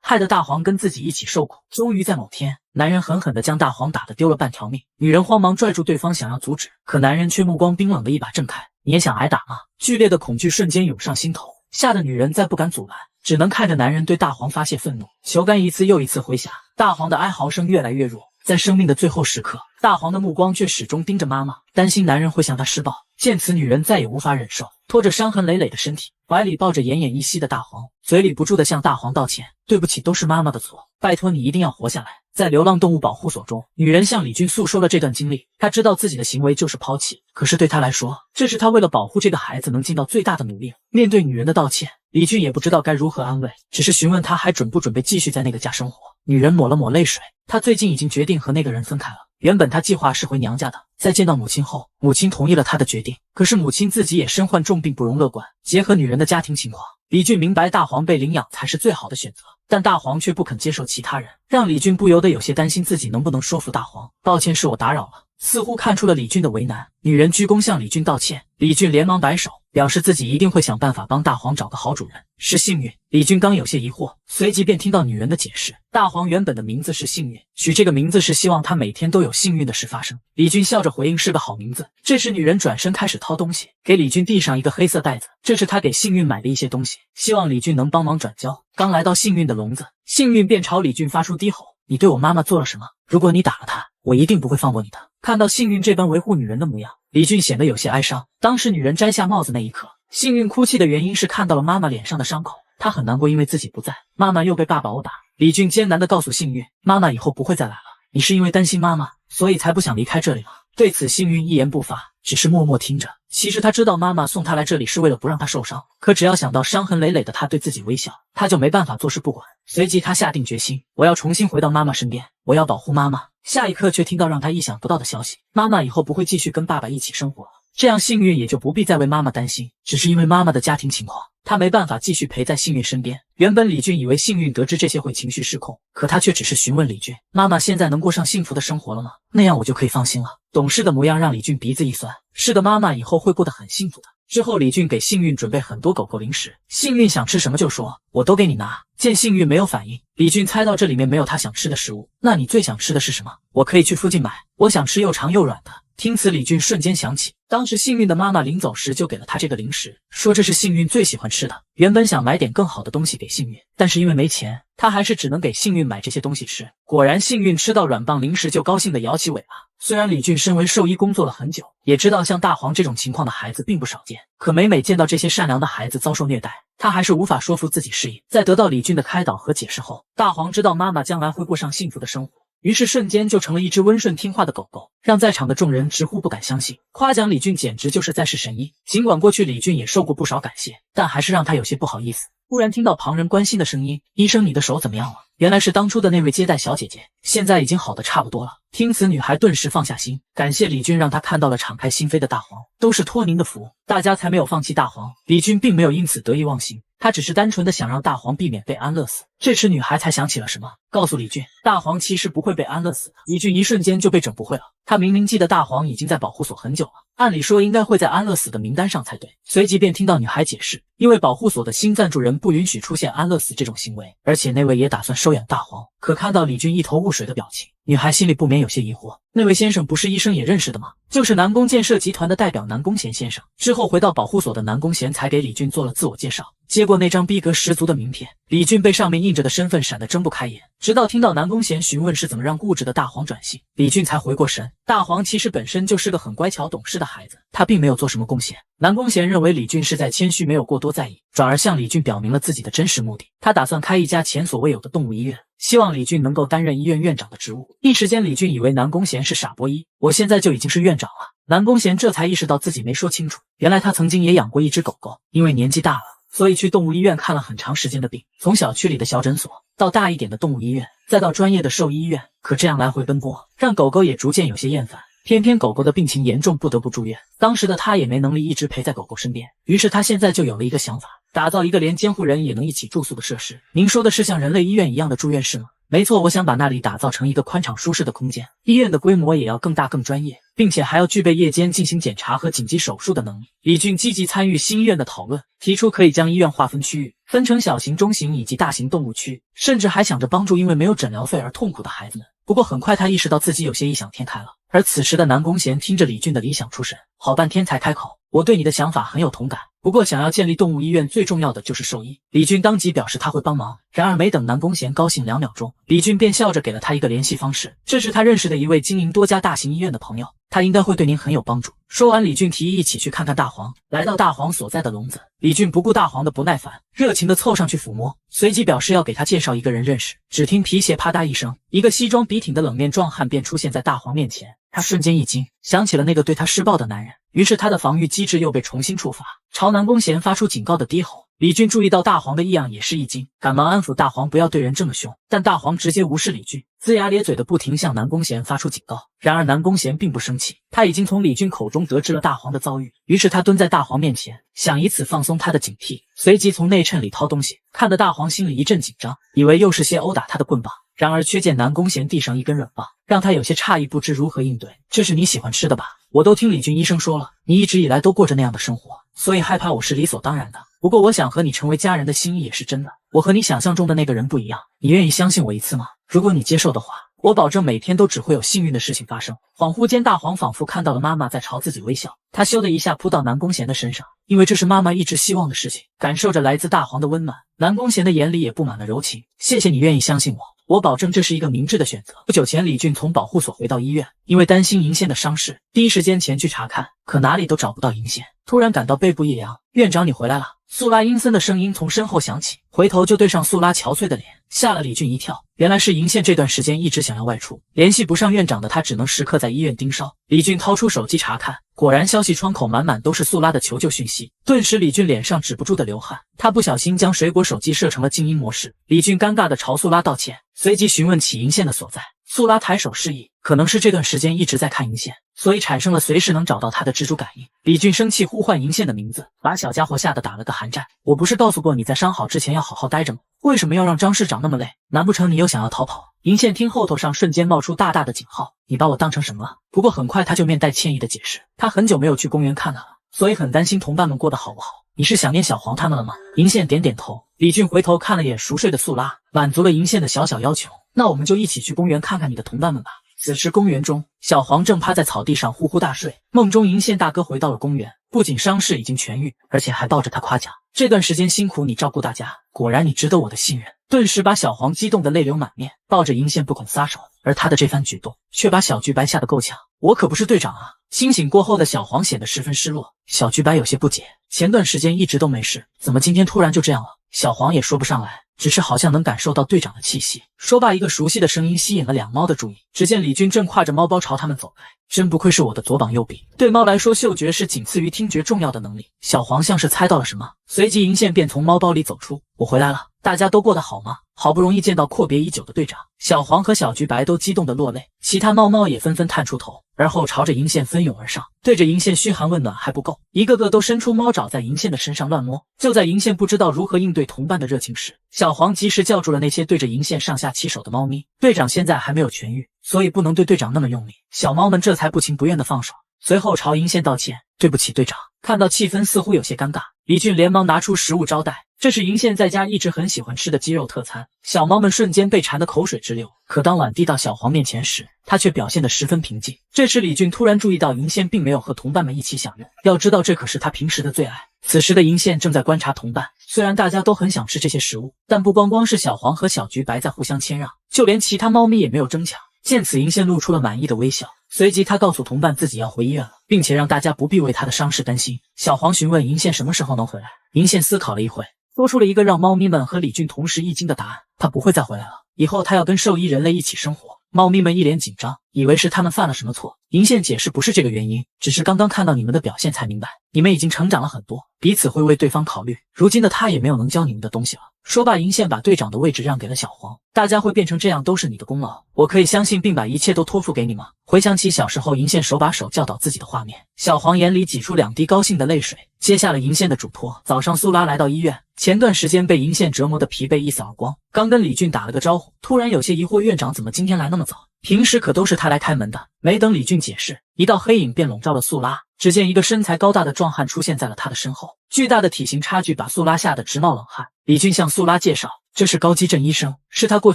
[SPEAKER 1] 害得大黄跟自己一起受苦。终于在某天，男人狠狠地将大黄打得丢了半条命。女人慌忙拽住对方想要阻止，可男人却目光冰冷的一把挣开。你也想挨打吗？剧烈的恐惧瞬间涌上心头，吓得女人再不敢阻拦，只能看着男人对大黄发泄愤怒。球杆一次又一次挥下，大黄的哀嚎声越来越弱。在生命的最后时刻，大黄的目光却始终盯着妈妈，担心男人会向她施暴。见此，女人再也无法忍受，拖着伤痕累累的身体，怀里抱着奄奄一息的大黄，嘴里不住地向大黄道歉，对不起，都是妈妈的错，拜托你一定要活下来。在流浪动物保护所中，女人向李俊诉说了这段经历。她知道自己的行为就是抛弃，可是对她来说，这是她为了保护这个孩子能尽到最大的努力。面对女人的道歉，李俊也不知道该如何安慰，只是询问她还准不准备继续在那个家生活。女人抹了抹泪水，她最近已经决定和那个人分开了。原本她计划是回娘家的，在见到母亲后，母亲同意了她的决定。可是母亲自己也身患重病，不容乐观。结合女人的家庭情况，李俊明白大黄被领养才是最好的选择，但大黄却不肯接受其他人，让李俊不由得有些担心自己能不能说服大黄。抱歉，是我打扰了。似乎看出了李俊的为难，女人鞠躬向李俊道歉。李俊连忙摆手，表示自己一定会想办法帮大黄找个好主人。是幸运。李俊刚有些疑惑，随即便听到女人的解释，大黄原本的名字是幸运，取这个名字是希望他每天都有幸运的事发生。李俊笑着回应，是个好名字。这时女人转身开始掏东西，给李俊递上一个黑色袋子，这是他给幸运买的一些东西，希望李俊能帮忙转交。刚来到幸运的笼子，幸运便朝李俊发出低吼，你对我妈妈做了什么？如果你打了她，我一定不会放过你的。看到幸运这般维护女人的模样，李俊显得有些哀伤。当时女人摘下帽子那一刻，幸运哭泣的原因是看到了妈妈脸上的伤口，她很难过，因为自己不在，妈妈又被爸爸殴打。李俊艰难地告诉幸运，妈妈以后不会再来了，你是因为担心妈妈，所以才不想离开这里吗？对此幸运一言不发，只是默默听着。其实他知道妈妈送他来这里是为了不让他受伤，可只要想到伤痕累累的他对自己微笑，他就没办法坐视不管。随即他下定决心，我要重新回到妈妈身边，我要保护妈妈。下一刻却听到让他意想不到的消息，妈妈以后不会继续跟爸爸一起生活了。这样幸运也就不必再为妈妈担心，只是因为妈妈的家庭情况，他没办法继续陪在幸运身边。原本李俊以为幸运得知这些会情绪失控，可他却只是询问李俊，妈妈现在能过上幸福的生活了吗？那样我就可以放心了。懂事的模样让李俊鼻子一酸，是的，妈妈以后会过得很幸福的。之后李俊给幸运准备很多狗狗零食，幸运想吃什么就说，我都给你拿。见幸运没有反应，李俊猜到这里面没有他想吃的食物，那你最想吃的是什么？我可以去附近买，我想吃又长又软的。听此李俊瞬间想起，当时幸运的妈妈临走时就给了他这个零食，说这是幸运最喜欢吃的。原本想买点更好的东西给幸运，但是因为没钱，他还是只能给幸运买这些东西吃。果然幸运吃到软棒零食就高兴地摇起尾巴。虽然李俊身为兽医工作了很久，也知道像大黄这种情况的孩子并不少见，可每见到这些善良的孩子遭受虐待，他还是无法说服自己适应。在得到李俊的开导和解释后，大黄知道妈妈将来会过上幸福的生活，于是瞬间就成了一只温顺听话的狗狗，让在场的众人直呼不敢相信，夸奖李俊简直就是在世神医。尽管过去李俊也受过不少感谢，但还是让他有些不好意思。忽然听到旁人关心的声音，医生，你的手怎么样了？原来是当初的那位接待小姐姐，现在已经好的差不多了。听此女孩顿时放下心，感谢李俊让她看到了敞开心扉的大黄，都是托您的福，大家才没有放弃大黄。李俊并没有因此得意忘形，她只是单纯的想让大黄避免被安乐死。这时女孩才想起了什么，告诉李俊，大黄其实不会被安乐死的。李俊一瞬间就被整不会了，他明明记得大黄已经在保护所很久了，按理说应该会在安乐死的名单上才对。随即便听到女孩解释，因为保护所的新赞助人不允许出现安乐死这种行为，而且那位也打算收养大黄。可看到李俊一头雾水的表情，女孩心里不免有些疑惑，那位先生不是医生也认识的吗？就是南宫建设集团的代表南宫贤先生。之后回到保护所的南宫贤才给李俊做了自我介绍，接过那张逼格十足的名片，李俊被上面印着的身份闪得睁不开眼，直到听到南宫贤询问是怎么让固执的大黄转性，李俊才回过神。大黄其实本身就是个很乖巧懂事的孩子，他并没有做什么贡献。南宫贤认为李俊是在谦虚，没有过多在意，转而向李俊表明了自己的真实目的。他打算开一家前所未有的动物医院，希望李俊能够担任医院院长的职务。一时间李俊以为南宫贤是傻波一，我现在就已经是院长了。南宫贤这才意识到自己没说清楚，原来他曾经也养过一只狗狗，因为年纪大了，所以去动物医院看了很长时间的病，从小区里的小诊所到大一点的动物医院，再到专业的兽医院。可这样来回奔波，让狗狗也逐渐有些厌烦。偏偏狗狗的病情严重，不得不住院。当时的他也没能力一直陪在狗狗身边，于是他现在就有了一个想法，打造一个连监护人也能一起住宿的设施。您说的是像人类医院一样的住院室吗？没错，我想把那里打造成一个宽敞舒适的空间，医院的规模也要更大更专业，并且还要具备夜间进行检查和紧急手术的能力。李俊积极参与新医院的讨论，提出可以将医院划分区域，分成小型、中型以及大型动物区，甚至还想着帮助因为没有诊疗费而痛苦的孩子们。不过很快他意识到自己有些异想天开了，而此时的南宫贤听着李俊的理想出神，好半天才开口，我对你的想法很有同感，不过想要建立动物医院最重要的就是兽医。李俊当即表示他会帮忙，然而没等南宫贤高兴2秒钟，李俊便笑着给了他一个联系方式，这是他认识的一位经营多家大型医院的朋友，他应该会对您很有帮助。说完，李俊提议一起去看看大黄。来到大黄所在的笼子，李俊不顾大黄的不耐烦，热情地凑上去抚摸，随即表示要给他介绍一个人认识。只听皮鞋啪嗒一声，一个西装笔挺的冷面壮汉便出现在大黄面前。他瞬间一惊，想起了那个对他施暴的男人，于是他的防御机制又被重新触发，朝南宫贤发出警告的低吼。李俊注意到大黄的异样，也是一惊，赶忙安抚大黄不要对人这么凶，但大黄直接无视李俊，龇牙咧嘴的不停向南宫贤发出警告。然而南宫贤并不生气，他已经从李俊口中得知了大黄的遭遇，于是他蹲在大黄面前，想以此放松他的警惕，随即从内衬里掏东西，看得大黄心里一阵紧张，以为又是些殴打他的棍棒，然而却见南宫贤递上一根软棒，让他有些诧异，不知如何应对。这是你喜欢吃的吧？我都听李俊医生说了，你一直以来都过着那样的生活，所以害怕我是理所当然的。不过我想和你成为家人的心意也是真的，我和你想象中的那个人不一样，你愿意相信我一次吗？如果你接受的话，我保证每天都只会有幸运的事情发生。恍惚间，大黄仿佛看到了妈妈在朝自己微笑，他咻的一下扑到南宫贤的身上，因为这是妈妈一直希望的事情。感受着来自大黄的温暖，南宫贤的眼里也布满了柔情。谢谢你愿意相信我，我保证这是一个明智的选择。不久前，李俊从保护所回到医院，因为担心银线的伤势，第一时间前去查看，可哪里都找不到银线，突然感到背部一凉。院长，你回来了。素拉阴森的声音从身后响起，回头就对上素拉憔悴的脸，吓了李俊一跳。原来是银线这段时间一直想要外出，联系不上院长的他只能时刻在医院盯梢。李俊掏出手机查看，果然消息窗口满满都是素拉的求救讯息。顿时李俊脸上止不住的流汗，他不小心将水果手机设成了静音模式。李俊尴尬的朝素拉道歉，随即询问起银线的所在。素拉抬手示意，可能是这段时间一直在看银线，所以产生了随时能找到他的蜘蛛感应。李俊生气呼唤银线的名字，把小家伙吓得打了个寒战。我不是告诉过你在伤好之前要好好待着吗？为什么要让张市长那么累？难不成你又想要逃跑？银线听后头上瞬间冒出大大的警号，你把我当成什么了？不过很快他就面带歉意的解释，他很久没有去公园看他了，所以很担心同伴们过得好不好。你是想念小黄他们了吗？银线点点头。李俊回头看了眼熟睡的素拉，满足了银线的小小要求。那我们就一起去公园看看你的同伴们吧。此时公园中，小黄正趴在草地上呼呼大睡。梦中银线大哥回到了公园，不仅伤势已经痊愈，而且还抱着他夸奖，这段时间辛苦你照顾大家，果然你值得我的信任。顿时把小黄激动得泪流满面，抱着银线不肯撒手。而他的这番举动却把小橘白吓得够呛。我可不是队长啊！清醒过后的小黄显得十分失落。小橘白有些不解，前段时间一直都没事，怎么今天突然就这样了？小黄也说不上来，只是好像能感受到队长的气息。说罢，一个熟悉的声音吸引了两猫的注意。只见李俊正挎着猫包朝他们走来，真不愧是我的左膀右臂，对猫来说嗅觉是仅次于听觉重要的能力。小黄像是猜到了什么，随即银线便从猫包里走出。我回来了。大家都过得好吗？好不容易见到阔别已久的队长，小黄和小橘白都激动得落泪，其他猫猫也纷纷探出头，而后朝着银线蜂拥而上，对着银线嘘寒问暖还不够，一个个都伸出猫爪在银线的身上乱摸。就在银线不知道如何应对同伴的热情时，小黄及时叫住了那些对着银线上下其手的猫咪。队长现在还没有痊愈，所以不能对队长那么用力，小猫们这才不情不愿地放手，随后朝银线道歉，对不起队长。看到气氛似乎有些尴尬，李俊连忙拿出食物招待，这是银线在家一直很喜欢吃的鸡肉特餐。小猫们瞬间被馋得口水直流，可当碗递到小黄面前时，他却表现得十分平静。这时李俊突然注意到银线并没有和同伴们一起享用，要知道这可是他平时的最爱。此时的银线正在观察同伴，虽然大家都很想吃这些食物，但不光光是小黄和小橘白在互相谦让，就连其他猫咪也没有争抢。见此，银线露出了满意的微笑，随即他告诉同伴自己要回医院了，并且让大家不必为他的伤势担心。小黄询问银线什么时候能回来，银线思考了一会，说出了一个让猫咪们和李俊同时一惊的答案：他不会再回来了，以后他要跟兽医人类一起生活。猫咪们一脸紧张，以为是他们犯了什么错。银线解释不是这个原因，只是刚刚看到你们的表现才明白，你们已经成长了很多，彼此会为对方考虑。如今的他也没有能教你们的东西了。说罢，银线把队长的位置让给了小黄，大家会变成这样都是你的功劳，我可以相信并把一切都托付给你吗？回想起小时候银线手把手教导自己的画面，小黄眼里挤出2滴高兴的泪水，接下了银线的嘱托。早上苏拉来到医院，前段时间被银线折磨的疲惫一扫而光，刚跟李俊打了个招呼，突然有些疑惑，院长怎么今天来那么早？平时可都是他来开门的。没等李俊解释，一道黑影便笼罩了苏拉，只见一个身材高大的壮汉出现在了他的身后，巨大的体型差距把苏拉吓得直冒冷汗。李俊向苏拉介绍，这是高基正医生，是他过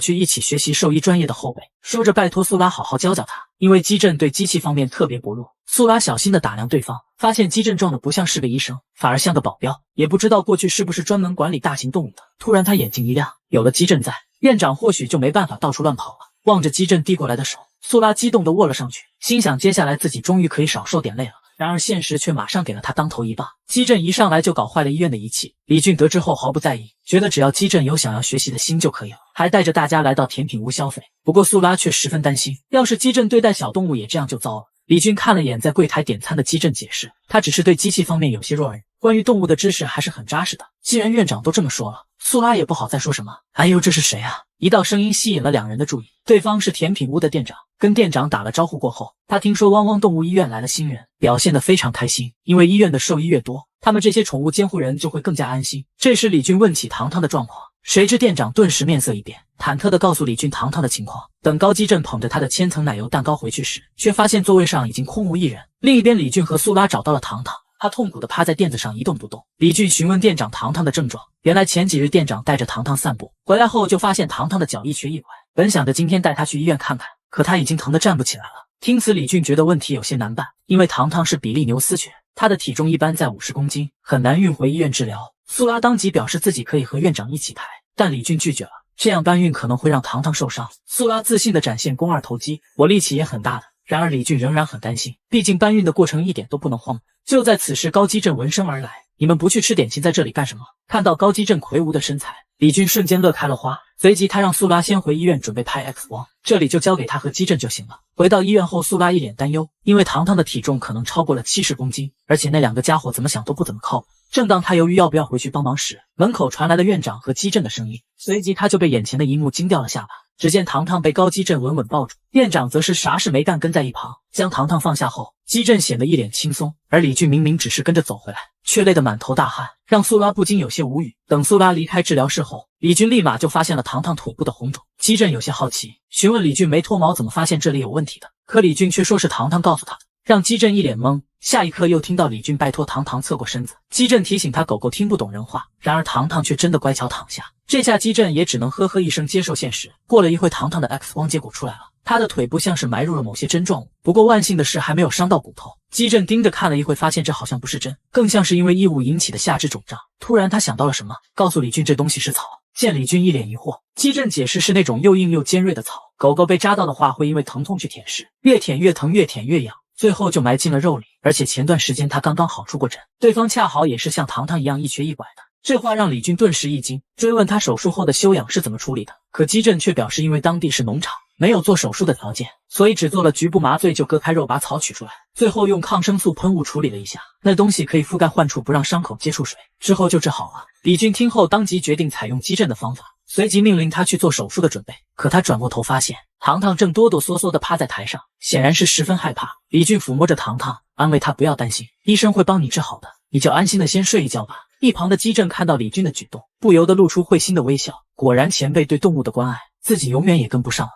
[SPEAKER 1] 去一起学习兽医专业的后辈，说着拜托苏拉好好教教他，因为基正对机器方面特别薄弱。苏拉小心地打量对方，发现基正壮的不像是个医生，反而像个保镖，也不知道过去是不是专门管理大型动物的。突然他眼睛一亮，有了基正在，院长或许就没办法到处乱跑了。望着基正递过来的手，苏拉激动地握了上去，心想接下来自己终于可以少受点累了。然而现实却马上给了他当头一棒，基正一上来就搞坏了医院的仪器。李俊得知后毫不在意，觉得只要基正有想要学习的心就可以了，还带着大家来到甜品屋消费。不过苏拉却十分担心，要是基正对待小动物也这样就糟了。李俊看了眼在柜台点餐的基正，解释他只是对机器方面有些弱而已，关于动物的知识还是很扎实的。既然院长都这么说了，苏拉也不好再说什么。哎呦，这是谁啊？一道声音吸引了两人的注意，对方是甜品屋的店长。跟店长打了招呼过后，他听说汪汪动物医院来了新人，表现得非常开心，因为医院的兽医越多，他们这些宠物监护人就会更加安心。这时李俊问起糖糖的状况，谁知店长顿时面色一变，忐忑地告诉李俊糖糖的情况。等高基正捧着他的千层奶油蛋糕回去时，却发现座位上已经空无一人。另一边，李俊和苏拉找到了糖糖，他痛苦地趴在垫子上一动不动。李俊询问店长糖糖的症状，原来前几日店长带着糖糖散步，回来后就发现糖糖的脚一瘸一拐，本想着今天带她去医院看看，可她已经疼得站不起来了。听此，李俊觉得问题有些难办，因为糖糖是比利牛斯犬，她的体重一般在50公斤，很难运回医院治疗。苏拉当即表示自己可以和院长一起抬，但李俊拒绝了，这样搬运可能会让糖糖受伤。苏拉自信地展现肱二头肌，我力气也很大的。然而李俊仍然很担心，毕竟搬运的过程一点都不能慌。就在此时，高基正闻声而来，你们不去吃点心，在这里干什么？看到高基正魁梧的身材，李俊瞬间乐开了花，随即他让苏拉先回医院准备拍 X 光，这里就交给他和基正就行了。回到医院后，苏拉一脸担忧，因为糖糖的体重可能超过了70公斤，而且那两个家伙怎么想都不怎么靠谱。正当他犹豫要不要回去帮忙时，门口传来了院长和基正的声音，随即他就被眼前的一幕惊掉了下巴。只见糖糖被高基正稳稳抱住，院长则是啥事没干，跟在一旁。将糖糖放下后，基正显得一脸轻松，而李俊明明只是跟着走回来，却累得满头大汗，让苏拉不禁有些无语。等苏拉离开治疗室后，李俊立马就发现了糖糖腿部的红肿。基正有些好奇，询问李俊没脱毛怎么发现这里有问题的，可李俊却说是糖糖告诉他的，让基正一脸懵。下一刻又听到李俊拜托糖糖侧过身子，基正提醒他狗狗听不懂人话，然而糖糖却真的乖巧躺下。这下基正也只能呵呵一声接受现实。过了一会，糖糖的 X 光结果出来了，他的腿部像是埋入了某些针状物，不过万幸的是还没有伤到骨头。基正盯着看了一会，发现这好像不是针，更像是因为异物引起的下肢肿胀。突然他想到了什么，告诉李俊这东西是草。见李俊一脸疑惑，基正解释是那种又硬又尖锐的草，狗狗被扎到的话会因为疼痛去舔舐，越舔越疼，越舔越痒，最后就埋进了肉里。而且前段时间他刚刚好出过诊，对方恰好也是像糖糖一样一瘸一拐的。这话让李俊顿时一惊，追问他手术后的休养是怎么处理的，可基正却表示因为当地是农场，没有做手术的条件，所以只做了局部麻醉就割开肉把草取出来，最后用抗生素喷雾处理了一下，那东西可以覆盖患处，不让伤口接触水，之后就治好了。李俊听后当即决定采用激震的方法，随即命令他去做手术的准备。可他转过头发现糖糖正哆哆嗦嗦地趴在台上，显然是十分害怕。李俊抚摸着糖糖，安慰他不要担心，医生会帮你治好的，你就安心的先睡一觉吧。一旁的姬正看到李俊的举动，不由得露出会心的微笑。果然前辈对动物的关爱，自己永远也跟不上了。